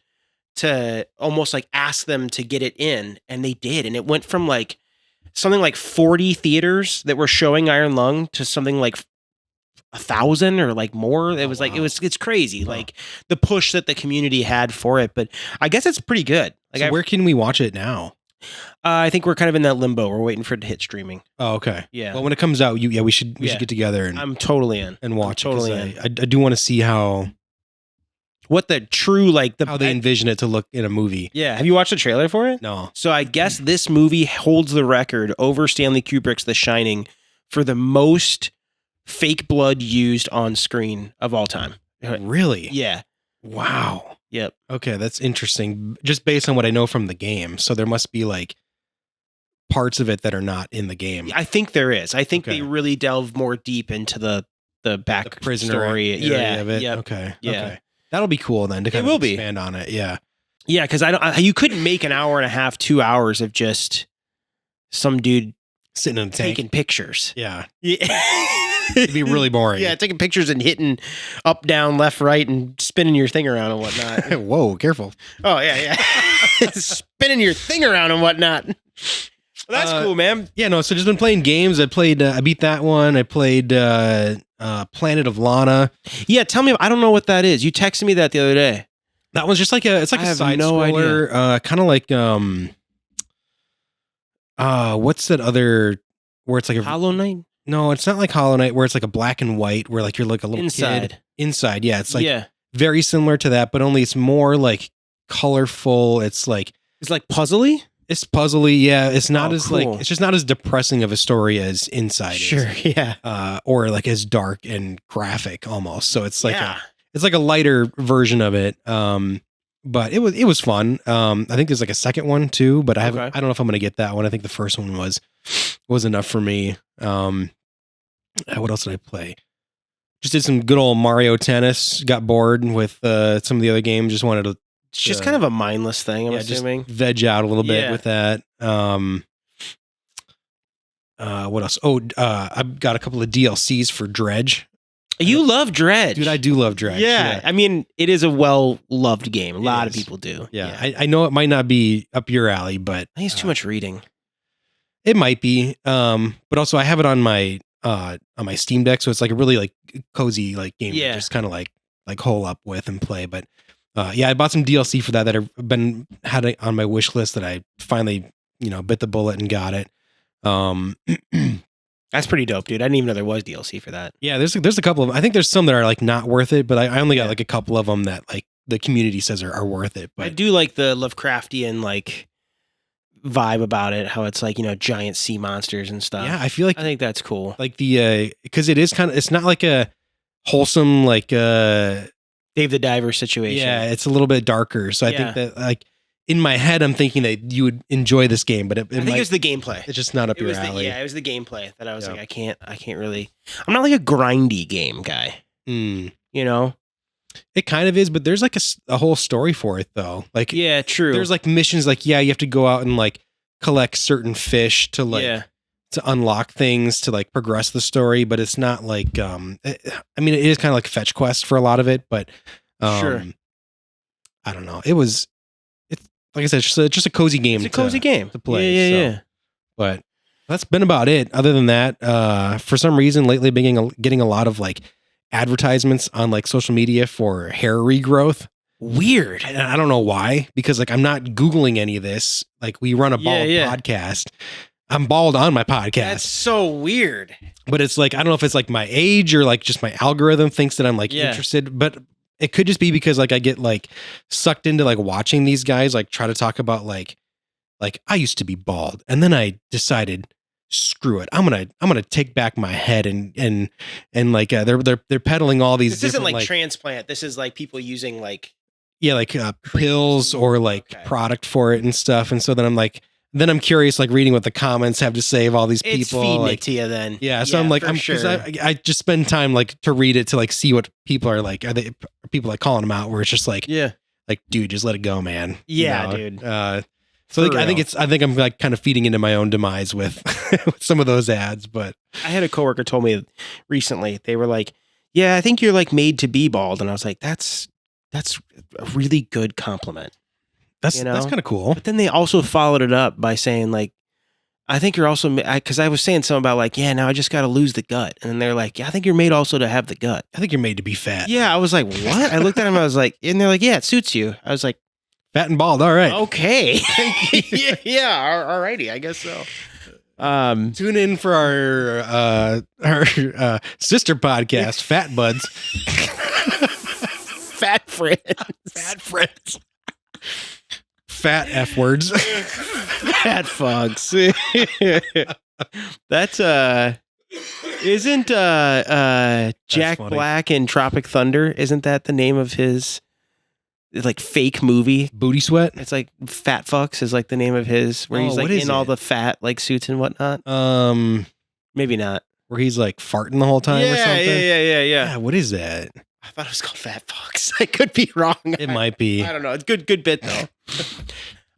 to almost like ask them to get it in, and they did, and it went from like something like 40 theaters that were showing Iron Lung to something like 1,000 or like more. It was it's crazy. Huh. Like the push that the community had for it, but I guess it's pretty good. Like, so where can we watch it now? I think we're kind of in that limbo. We're waiting for it to hit streaming. Oh, okay. Yeah. Well, when it comes out, we should get together and I'm totally in and watch totally it. I do want to see what the true how they envision it to look in a movie. Yeah. Have you watched the trailer for it? No. So I guess this movie holds the record over Stanley Kubrick's The Shining for the most fake blood used on screen of all time. Really? Yeah. Wow. Yep. Okay, that's interesting. Just based on what I know from the game. So there must be like parts of it that are not in the game. I think there is. I think they really delve more deep into the back prisoner story. Of it. Yep. Okay. Yeah. Okay. That'll be cool then to kind of expand on it. Yeah. Yeah, because you couldn't make an hour and a half, 2 hours of just some dude sitting in a tank taking pictures. Yeah. It'd be really boring. Yeah, taking pictures and hitting up, down, left, right, and spinning your thing around and whatnot. Whoa, careful. Oh, yeah. Spinning your thing around and whatnot. Well, that's cool, man. Yeah, no, so just been playing games. I beat that one. I played Planet of Lana. Yeah, tell me, I don't know what that is. You texted me that the other day. That one's just like a side scroller, kind of like what's that other where it's like a Hollow Knight? No, it's not like Hollow Knight where it's like a black and white where like you're like a little kid. Inside. Yeah, it's like very similar to that, but only it's more like colorful. It's like puzzly? It's puzzly, yeah. It's not as cool. It's just not as depressing of a story as Inside is. Sure, yeah. Or like as dark and graphic almost. So it's like it's like a lighter version of it. But it was fun. I think there's like a second one too, but I don't know if I'm gonna get that one. I think the first one was enough for me. What else did I play? Just did some good old Mario Tennis. Got bored with some of the other games. Just wanted to. It's just kind of a mindless thing. I'm assuming. Just veg out a little bit with that. What else? I've got a couple of DLCs for Dredge. You love Dredge. Dude, I do love Dredge. Yeah. I mean, it is a well-loved game. A lot of people do. Yeah. I know it might not be up your alley, but I think it's too much reading. It might be. But also I have it on my Steam Deck, so it's like a really like cozy like game to just kind of like hole up with and play. But I bought some DLC for that I've had it on my wish list that I finally, bit the bullet and got it. That's pretty dope, dude. I didn't even know there was DLC for that. Yeah, there's a couple of them. I think there's some that are like not worth it, but I only got like a couple of them that like the community says are worth it. But I do like the Lovecraftian like vibe about it. How it's like, giant sea monsters and stuff. Yeah, I feel like I think that's cool. like the because it is kind of, it's not like a wholesome like Dave the Diver situation. yeah, it's a little bit darker. So I think that like in my head I'm thinking that you would enjoy this game, but I think it was the gameplay. it's just not up your alley. It was the gameplay that I was like, I can't really. I'm not like a grindy game guy. Mm. It kind of is, but there's like a whole story for it though. Like yeah, true. There's like missions like you have to go out and like collect certain fish to like to unlock things to like progress the story, but it's not like it is kind of like fetch quest for a lot of it, but sure. I don't know. It's like I said, it's just a cozy game. It's a cozy game to play. Yeah. But that's been about it. Other than that, for some reason lately, been getting a lot of like advertisements on like social media for hair regrowth. Weird. And I don't know why, because like I'm not Googling any of this. Like we run a bald podcast. I'm bald on my podcast. That's so weird. But it's like, I don't know if it's like my age or like just my algorithm thinks that I'm like interested, but it could just be because like I get like sucked into like watching these guys like try to talk about like I used to be bald and then I decided screw it. I'm gonna take back my head and like they're peddling all these. This isn't like transplant. This is like people using like pills or like product for it and stuff. And so then I'm curious, like reading what the comments have to say of all these people. It's feeding like, it to you then. Yeah. So I'm like, I just spend time like to read it to like see what people are like. Are people like calling them out where it's just like, like, dude, just let it go, man. Yeah, dude. So like, I think I'm like kind of feeding into my own demise with, with some of those ads, but I had a coworker told me recently, they were like, yeah, I think you're like made to be bald. And I was like, that's a really good compliment. That's kind of cool. But then they also followed it up by saying like, I think you're also, because I was saying something about like, yeah, now I just got to lose the gut. And they're like, yeah, I think you're made also to have the gut. I think you're made to be fat. Yeah. I was like, what? I looked at him. I was like, and they're like, yeah, it suits you. I was like, fat and bald. All right. Okay. yeah. All righty. I guess so. Tune in for our sister podcast, Fat Buds. Fat friends. Fat friends. Fat F words. Fat fucks. That's isn't Jack Black in Tropic Thunder, isn't that the name of his like fake movie? Booty Sweat? It's like Fat Fucks is like the name of his, where he's like in all the fat like suits and whatnot. Maybe not. Where he's like farting the whole time or something? Yeah. What is that? I thought it was called Fat Fox. I could be wrong. It might be. I don't know. It's good bit though.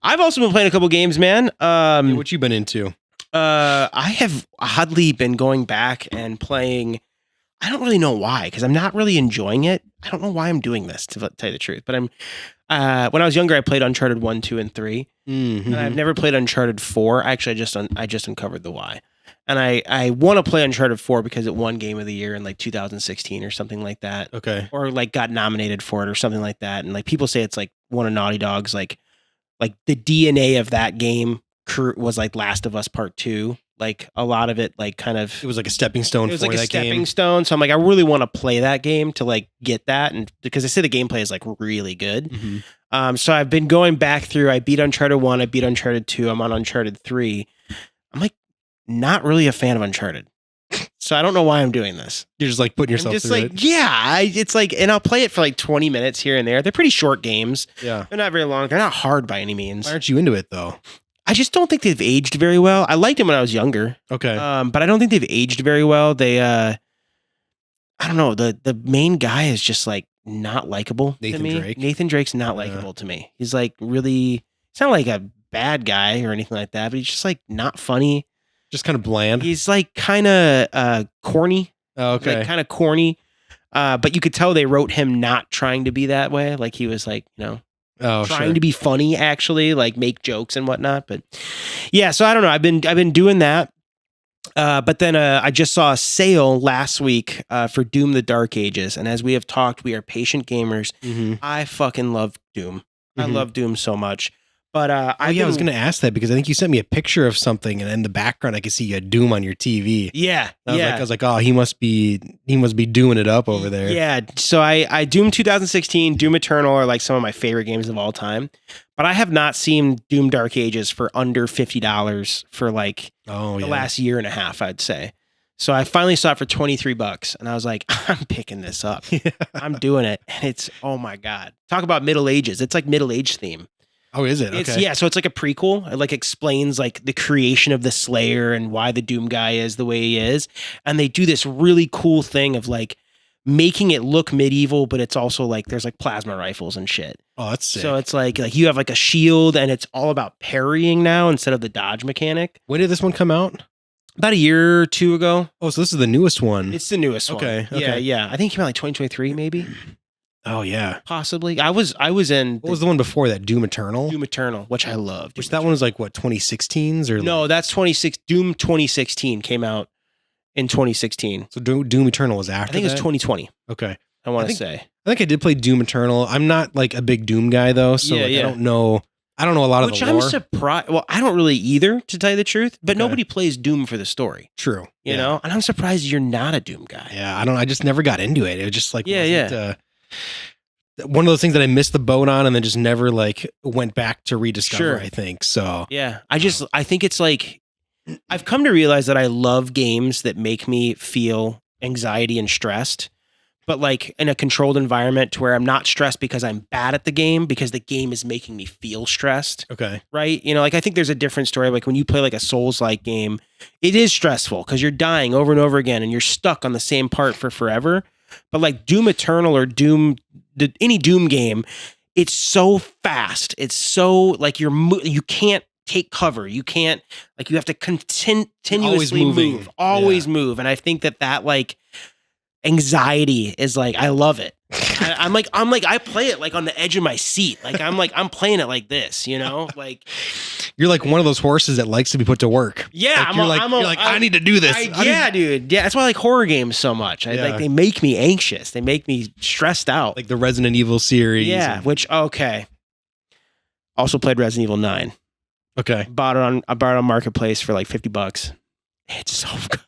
I've also been playing a couple games, man. What you been into? I have oddly been going back and playing. I don't really know why, because I'm not really enjoying it. I don't know why I'm doing this, to tell you the truth. But I'm when I was younger, I played Uncharted 1, 2, and 3. Mm-hmm. And I've never played Uncharted 4. Actually, I just uncovered the why. And I want to play Uncharted 4 because it won Game of the Year in like 2016 or something like that. Okay. Or like got nominated for it or something like that. And like people say it's like one of Naughty Dog's like the DNA of that game was like Last of Us Part 2. Like a lot of it, like kind of, it was like a stepping stone. It was like a stepping stone. So I'm like, I really want to play that game to like get that, and because they say the gameplay is like really good. Mm-hmm. So I've been going back through. I beat Uncharted 1. I beat Uncharted 2. I'm on Uncharted 3. I'm like not really a fan of Uncharted. So I don't know why I'm doing this. You're just like putting yourself through it. It's like, and I'll play it for like 20 minutes here and there. They're pretty short games. Yeah. They're not very long. They're not hard by any means. Why aren't you into it though? I just don't think they've aged very well. I liked them when I was younger. Okay. But I don't think they've aged very well. They, I don't know. The main guy is just like not likable to me. Drake? Nathan Drake's not likable to me. He's like really, he's not like a bad guy or anything like that, but he's just like not funny. Just kind of bland. He's like kind of corny. Oh, okay. Like kind of corny. But you could tell they wrote him not trying to be that way. Like he was like, trying to be funny, actually, like make jokes and whatnot. But yeah, so I don't know. I've been doing that. But then I just saw a sale last week for Doom: The Dark Ages, and as we have talked, we are patient gamers. Mm-hmm. I fucking love Doom. Mm-hmm. I love Doom so much. But I was going to ask that because I think you sent me a picture of something, and in the background I could see you had Doom on your TV. Yeah, I was like, oh, he must be doing it up over there. Yeah. So I Doom 2016, Doom Eternal are like some of my favorite games of all time. But I have not seen Doom Dark Ages for under $50 for like the last year and a half, I'd say. So I finally saw it for $23, and I was like, I'm picking this up. I'm doing it, and it's oh my god! Talk about Middle Ages. It's like Middle Age theme. Oh, is it? Okay. So it's like a prequel. It like explains like the creation of the Slayer and why the Doom guy is the way he is. And they do this really cool thing of like making it look medieval, but it's also like there's like plasma rifles and shit. Oh, that's sick. So it's like you have like a shield, and it's all about parrying now instead of the dodge mechanic. When did this one come out? About a year or two ago. Oh, so this is the newest one. It's the newest one. Okay. Yeah. I think it came out like 2023, maybe. Oh yeah, possibly. I was in. What was the one before that? Doom Eternal. Doom Eternal, which I loved. Which that one was like what 2016s or no? That's 26. Doom 2016 came out in 2016. So Doom Eternal was after. I think it was 2020. Okay, I want to say. I think I did play Doom Eternal. I'm not like a big Doom guy though, so I don't know. I don't know a lot of the lore. Which I'm surprised. Well, I don't really either, to tell you the truth. But nobody plays Doom for the story. True. You know, and I'm surprised you're not a Doom guy. Yeah, I just never got into it. It was just like one of those things that I missed the boat on, and then just never like went back to rediscover. I think so. Yeah, I think it's like I've come to realize that I love games that make me feel anxiety and stressed, but like in a controlled environment to where I'm not stressed because I'm bad at the game, because the game is making me feel stressed. Okay. Right? You know, like I think there's a different story. Like when you play like a Souls-like game, it is stressful because you're dying over and over again and you're stuck on the same part for forever. But like Doom Eternal or any Doom game, it's so fast. It's so like you can't take cover. You can't like you have to continuously move, always move. And I think that like anxiety is like I love it. I'm like I play it like on the edge of my seat. Like I'm playing it like this, you know? Like you're like one of those horses that likes to be put to work. Yeah, like, you're like I need to do this. Dude. Yeah, that's why I like horror games so much. Like they make me anxious. They make me stressed out. Like the Resident Evil series. Yeah, which okay. Also played Resident Evil 9. Okay. I bought it on Marketplace for like $50. It's so good.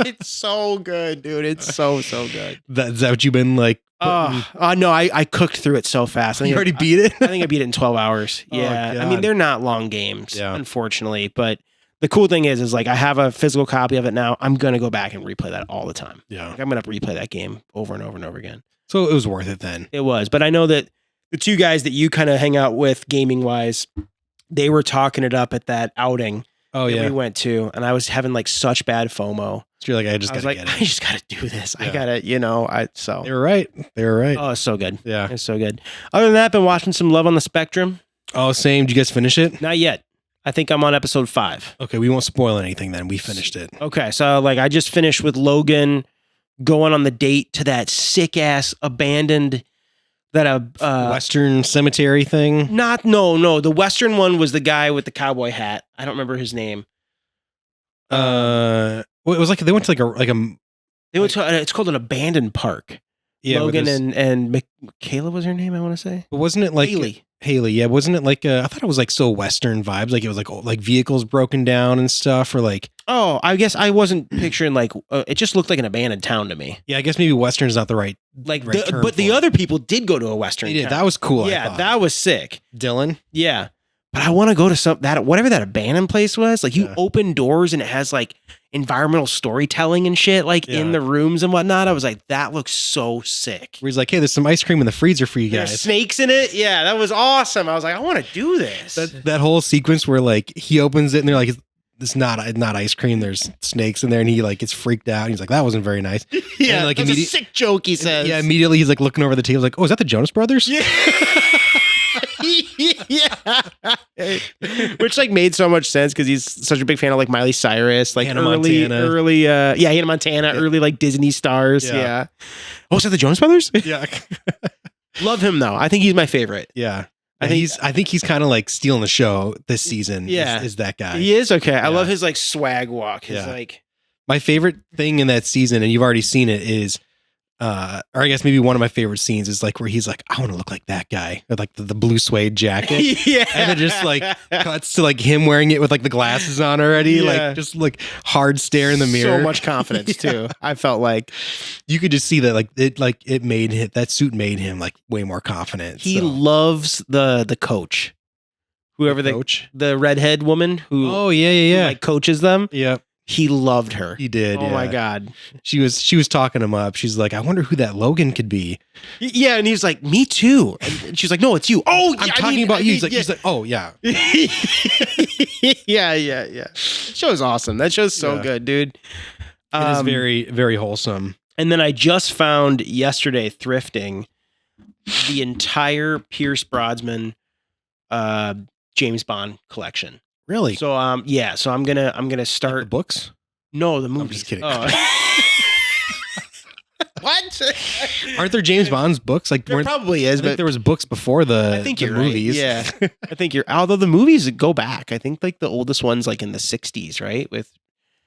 It's so good, dude. It's so good. Is that what you've been like? No, I cooked through it so fast. You already beat it? I think I beat it in 12 hours. Yeah. I mean, they're not long games, unfortunately. But the cool thing is like I have a physical copy of it now. I'm going to go back and replay that all the time. Yeah. Like, I'm going to replay that game over and over and over again. So it was worth it then. It was. But I know that the two guys that you kind of hang out with gaming wise, they were talking it up at that outing. Oh yeah, we went to, and I was having like such bad FOMO. So you're like, I just gotta do this. Yeah. I gotta, so they were right. Oh, it's so good. Yeah, it's so good. Other than that, I've been watching some Love on the Spectrum. Oh, same. Did you guys finish it? Not yet. I think I'm on episode 5. Okay, we won't spoil anything then. We finished it. Okay, so like I just finished with Logan going on the date to that sick ass abandoned. Western cemetery thing? No. The Western one was the guy with the cowboy hat. I don't remember his name. Well, it was like they went to it's called an abandoned park. Yeah, Logan and Michaela was her name, I want to say. But wasn't it like Haley? Yeah, wasn't it like I thought it was like so Western vibes, like it was like vehicles broken down and stuff, or like. Oh, I guess I wasn't picturing like it just looked like an abandoned town to me. Yeah, I guess maybe Western is not the right term but the other people did go to a Western. They did. That was cool. Yeah, that was sick. Dylan. Yeah, but I want to go to whatever that abandoned place was. Like you open doors and it has like environmental storytelling and shit like in the rooms and whatnot. I was like, that looks so sick. Where he's like, hey, there's some ice cream in the freezer for you guys. There's snakes in it. Yeah, that was awesome. I was like, I want to do this. That whole sequence where like he opens it and they're like, it's not ice cream. There's snakes in there, and he like gets freaked out. And he's like, "That wasn't very nice." Yeah, and, like that's a sick joke. He says. Yeah, immediately he's like looking over the table, like, "Oh, is that the Jonas Brothers?" Yeah. Yeah. Which like made so much sense because he's such a big fan of like Miley Cyrus, like Hannah Montana. Hannah Montana, early like Disney stars. Yeah. Oh, is that the Jonas Brothers? Yeah. Love him though. I think he's my favorite. Yeah. I think he's kind of like stealing the show this season. Yeah, is that guy? He is okay. I love his like swag walk. His like my favorite thing in that season, and you've already seen it, is or I guess maybe one of my favorite scenes is like where he's like, I want to look like that guy with like the blue suede jacket. Yeah. And it just like cuts to like him wearing it with like the glasses on already. Yeah. Like just like hard stare in the mirror. So much confidence too. I felt like You could just see that like it made him, that suit made him like way more confident. he loves the coach. Whoever coach. the redhead woman who Oh yeah. like coaches them. Yeah. He loved her. He did. Oh my God. She was talking him up. She's like, I wonder who that Logan could be. Yeah, and he's like, me too. And she's like, no, it's you. Oh, I'm talking about you. He's like, oh yeah. yeah. Show's awesome. That show's so good, dude. It is very, very wholesome. And then I just found yesterday thrifting the entire Pierce Brosnan James Bond collection. Really? So so I'm gonna start the books? No, the movies. just kidding. Oh. What? Aren't there James Bond's books? Like There probably is, I think but there was books before I think the you're movies. right. Yeah, I think you're. Although the movies go back, I think like the oldest one's like in the '60s, right? With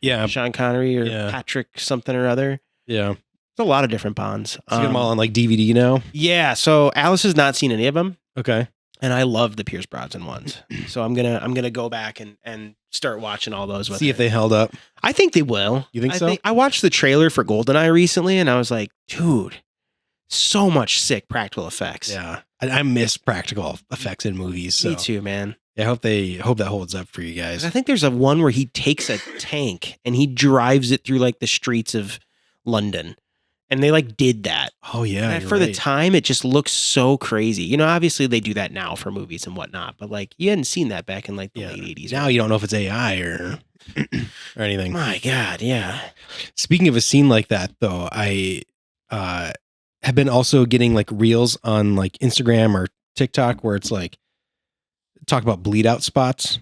Yeah. Sean Connery or Yeah. Patrick something or other. Yeah. There's a lot of different Bonds. So you get them all on like DVD now. Yeah. So Alice has not seen any of them, Okay. and I love the Pierce Brosnan ones. So I'm gonna go back and start watching all those with See her. if they held up. I think they will. You think so? I watched the trailer for GoldenEye recently, and I was like, dude, so much sick practical effects. Yeah. I miss practical effects in movies. So Me too, man. I hope that holds up for you guys. I think there's a one where he takes a tank and he drives it through like the streets of London. And they like did that. Oh yeah. And you're for the right. time, it just looks so crazy. You know, obviously they do that now for movies and whatnot, but like you hadn't seen that back in like the late 80s. Now you don't know if it's AI or or anything. My God, yeah. Speaking of a scene like that, though, I have been also getting like reels on like Instagram or TikTok where it's like talk about bleed out spots.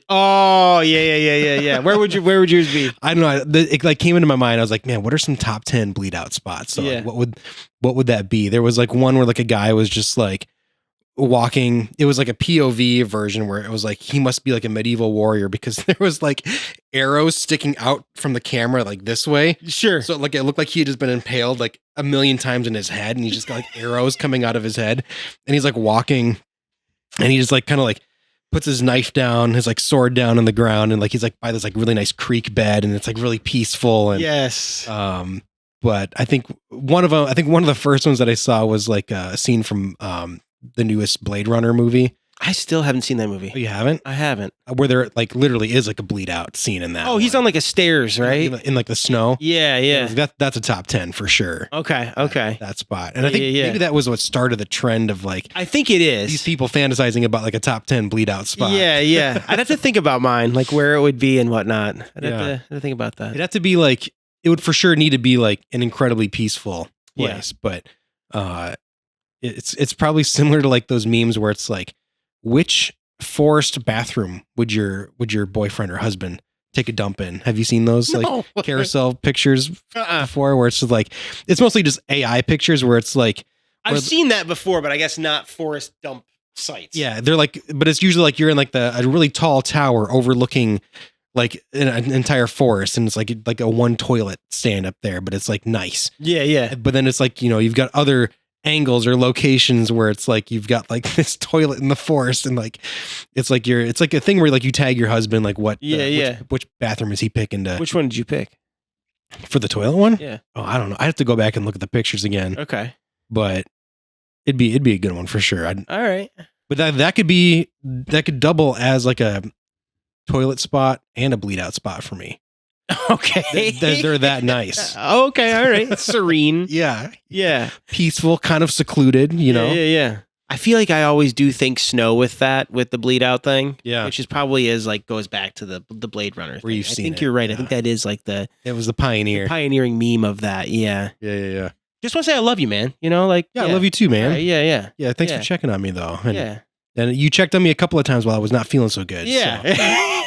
Oh, yeah. Where would yours be? I don't know. It like came into my mind. I was like, man, what are some top 10 bleed out spots? So Yeah. like, what would that be? There was like one where like a guy was just like walking. It was like a POV version where it was like he must be like a medieval warrior because there was like arrows sticking out from the camera like this way. Sure. So like it looked like he had just been impaled like a million times in his head, and he just got like arrows coming out of his head, and he's like walking, and he just like kind of like puts his knife down, his like sword down on the ground, and like he's like by this like really nice creek bed, and it's like really peaceful. And Yes. but I think one of the first ones that I saw was like a scene from the newest Blade Runner movie. I still haven't seen that movie. Oh, you haven't? I haven't. Where there like literally is like a bleed out scene in that. Oh, he's one. on like a stairs, right? in like the snow. Yeah. That's a top 10 for sure. Okay. That spot. And I think Yeah. maybe that was what started the trend of like I think it is. these people fantasizing about like a top 10 bleed out spot. Yeah. I'd have to think about mine, like where it would be and whatnot. I'd Yeah. have to think about that. It'd have to be like, it would for sure need to be like an incredibly peaceful Yeah. place. But it's probably similar to like those memes where it's like, which forest bathroom would your boyfriend or husband take a dump in? Have you seen those No. like carousel pictures Uh-uh. before where it's just like, it's mostly just AI pictures where it's like, I've seen that before, but I guess not forest dump sites. yeah, they're like, but it's usually like you're in like a really tall tower overlooking like an entire forest, and it's like a one toilet stand up there, but it's like nice. Yeah. But then it's like, you know, you've got other angles or locations where it's like you've got like this toilet in the forest, and like it's like a thing where like you tag your husband like what which bathroom is he picking to Which one did you pick? for the toilet one? Yeah. Oh, I don't know. I have to go back and look at the pictures again. Okay. But it'd be a good one for sure. All right. But that could double as like a toilet spot and a bleed out spot for me. Okay. They're that nice. Okay. All right. Serene. Yeah. Yeah. Peaceful, kind of secluded, you know? Yeah. I feel like I always do think snow with the bleed out thing. Yeah. Which is probably goes back to the Blade Runner Where thing. you've I seen think it, you're right. yeah. I think that is like the It was the pioneer. pioneering meme of that. Yeah. Yeah. Just want to say I love you, man. You know, like Yeah, I love you too, man. Yeah. Yeah, thanks Yeah. for checking on me though. And, Yeah. and you checked on me a couple of times while I was not feeling so good. Yeah.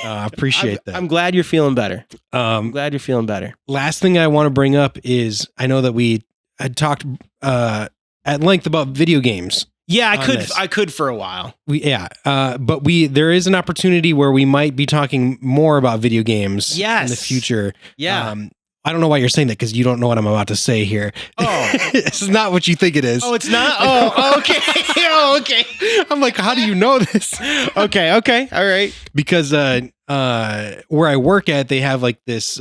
So, I appreciate that. I'm glad you're feeling better. I'm glad you're feeling better. Last thing I want to bring up is I know that we had talked at length about video games. Yeah, on this. I could for a while. But there is an opportunity where we might be talking more about video games Yes. in the future. Yeah. I don't know why you're saying that because you don't know what I'm about to say here. Oh, This is not what you think it is. oh, it's not. Oh, okay. Oh, okay. I'm like, how do you know this? Okay. Okay. All right. Because where I work at, they have like this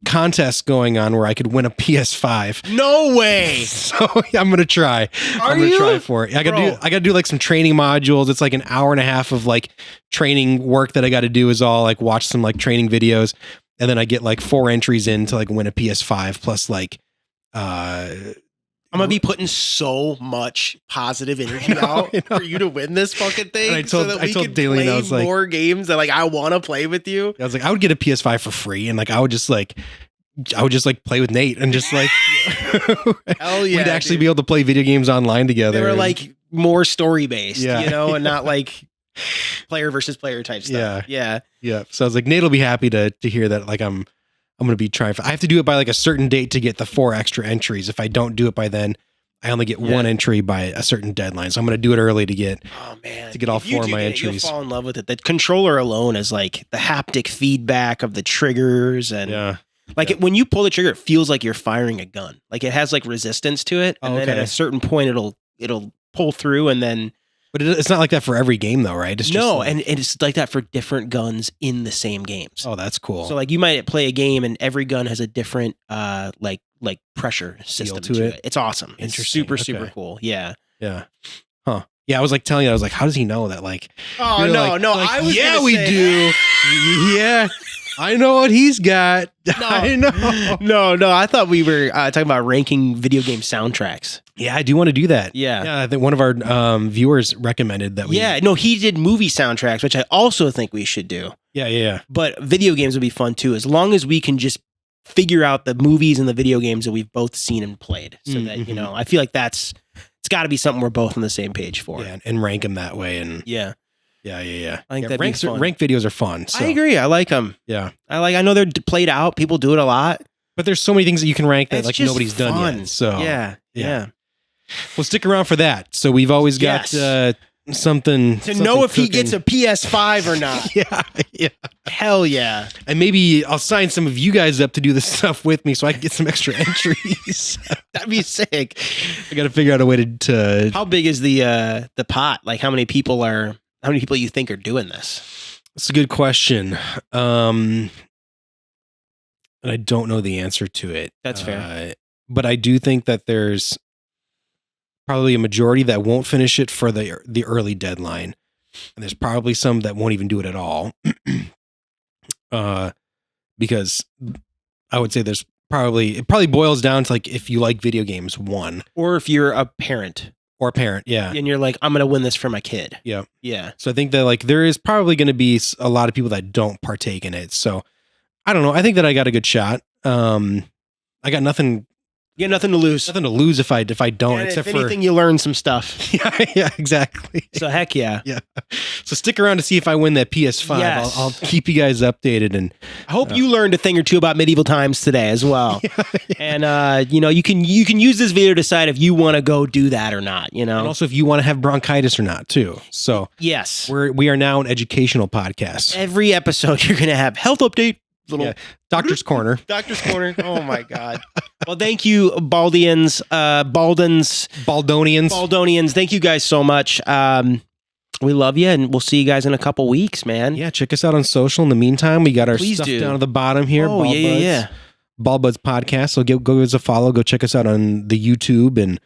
contest going on where I could win a PS5. No way. So I'm gonna try. Are I'm gonna you? try for it. I gotta do like some training modules. It's like an hour and a half of like training work that I got to do. Is all like watch some like training videos, and then I get like 4 entries in to like win a PS5 plus like. I'm gonna be putting so much positive energy out for you to win this fucking thing, And I told Daleen, I was like, more games that like I want to play with you. I was like, I would get a PS5 for free, and like I would just like play with Nate and just like, hell yeah, we'd actually be able to play video games online together. They were like more story based, Yeah. you know, and not like player versus player type stuff. Yeah. So I was like, Nate will be happy to hear that. Like I'm gonna be trying. I have to do it by like a certain date to get the 4 extra entries. If I don't do it by then, I only get 1 entry by a certain deadline. So I'm gonna do it early to get. Oh man, to get all If you 4 of do my get it, entries. You'll fall in love with it. The controller alone is like the haptic feedback of the triggers and when you pull the trigger, it feels like you're firing a gun. Like it has like resistance to it, and then at a certain point, it'll pull through, and then. But it's not like that for every game though, right? It's just no, like, and it's like that for different guns in the same games. oh, that's cool. So like you might play a game and every gun has a different like pressure system to it. It's awesome. It's Interesting. super Okay. cool. Yeah. Yeah. Huh. Yeah, I was like telling you, I was like, how does he know that? Like, Oh you're no, like- no, like, I was yeah, gonna we say- do. Yeah, I know what he's got. I know. No, I thought we were talking about ranking video game soundtracks. Yeah, I do want to do that. Yeah. I think one of our viewers recommended that we. Yeah, no, he did movie soundtracks, which I also think we should do. Yeah. But video games would be fun too, as long as we can just figure out the movies and the video games that we've both seen and played. So that, you know, I feel like it's got to be something we're both on the same page for. Yeah, and rank them that way. And Yeah. yeah. I think that'd be fun. Rank videos are fun. So, I agree. I like them. Yeah. I know they're played out. People do it a lot. But there's so many things that you can rank that It's like just nobody's done fun. yet. So Yeah. Well, stick around for that. So we've always got something To know if he cooking. gets a PS5 or not. Yeah. Hell yeah. And maybe I'll sign some of you guys up to do this stuff with me so I can get some extra entries. That'd be sick. I got to figure out a way to How big is the pot? Like how many people you think are doing this? It's a good question. And I don't know the answer to it. That's fair. But I do think that there's probably a majority that won't finish it for the early deadline. And there's probably some that won't even do it at all. Because I would say it probably boils down to like if you like video games, one. Or if you're a parent. Or a parent, yeah. And you're like, I'm going to win this for my kid. Yeah. Yeah. So I think that like there is probably going to be a lot of people that don't partake in it. So I don't know. I think that I got a good shot. I got nothing. You got nothing to lose. Nothing to lose if I don't. And except if anything, you learn some stuff. yeah, exactly. So heck yeah. Yeah. So stick around to see if I win that PS5. Yes. I'll keep you guys updated, and I hope you learned a thing or two about medieval times today as well. And you can use this video to decide if you want to go do that or not. You know, and also if you want to have bronchitis or not too. So yes, we are now an educational podcast. Every episode you're gonna have health update. Little Doctor's Corner. Doctor's Corner. Oh my God. Well, thank you, Baldonians. Thank you guys so much. We love you, and we'll see you guys in a couple weeks, man. Yeah, check us out on social. In the meantime, we got our Please stuff do. down at the bottom here. Oh, yeah. Bald Buds Podcast. So go give us a follow. Go check us out on the YouTube and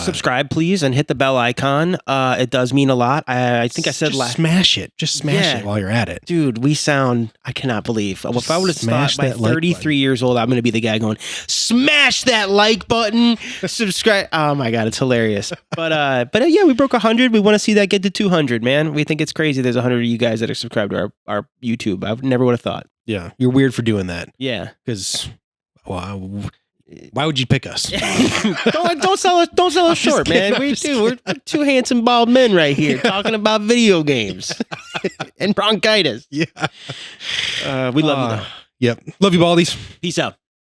subscribe, please, and hit the bell icon. It does mean a lot. I think I said just smash it. Just smash it while you're at it. Dude, we sound, I cannot believe. If I would have Smash thought by that like 33 button. years old, I'm going to be the guy going, smash that like button, subscribe. Oh my God, it's hilarious. But yeah, we broke 100. We want to see that get to 200, man. We think it's crazy. There's 100 of you guys that are subscribed to our YouTube. I never would have thought. Yeah, you're weird for doing that. Yeah. Because, why would you pick us? don't sell us short, man. We're two handsome bald men right here talking about video games and bronchitis. Yeah. We love you though. Yep. Love you, Baldies. Peace out.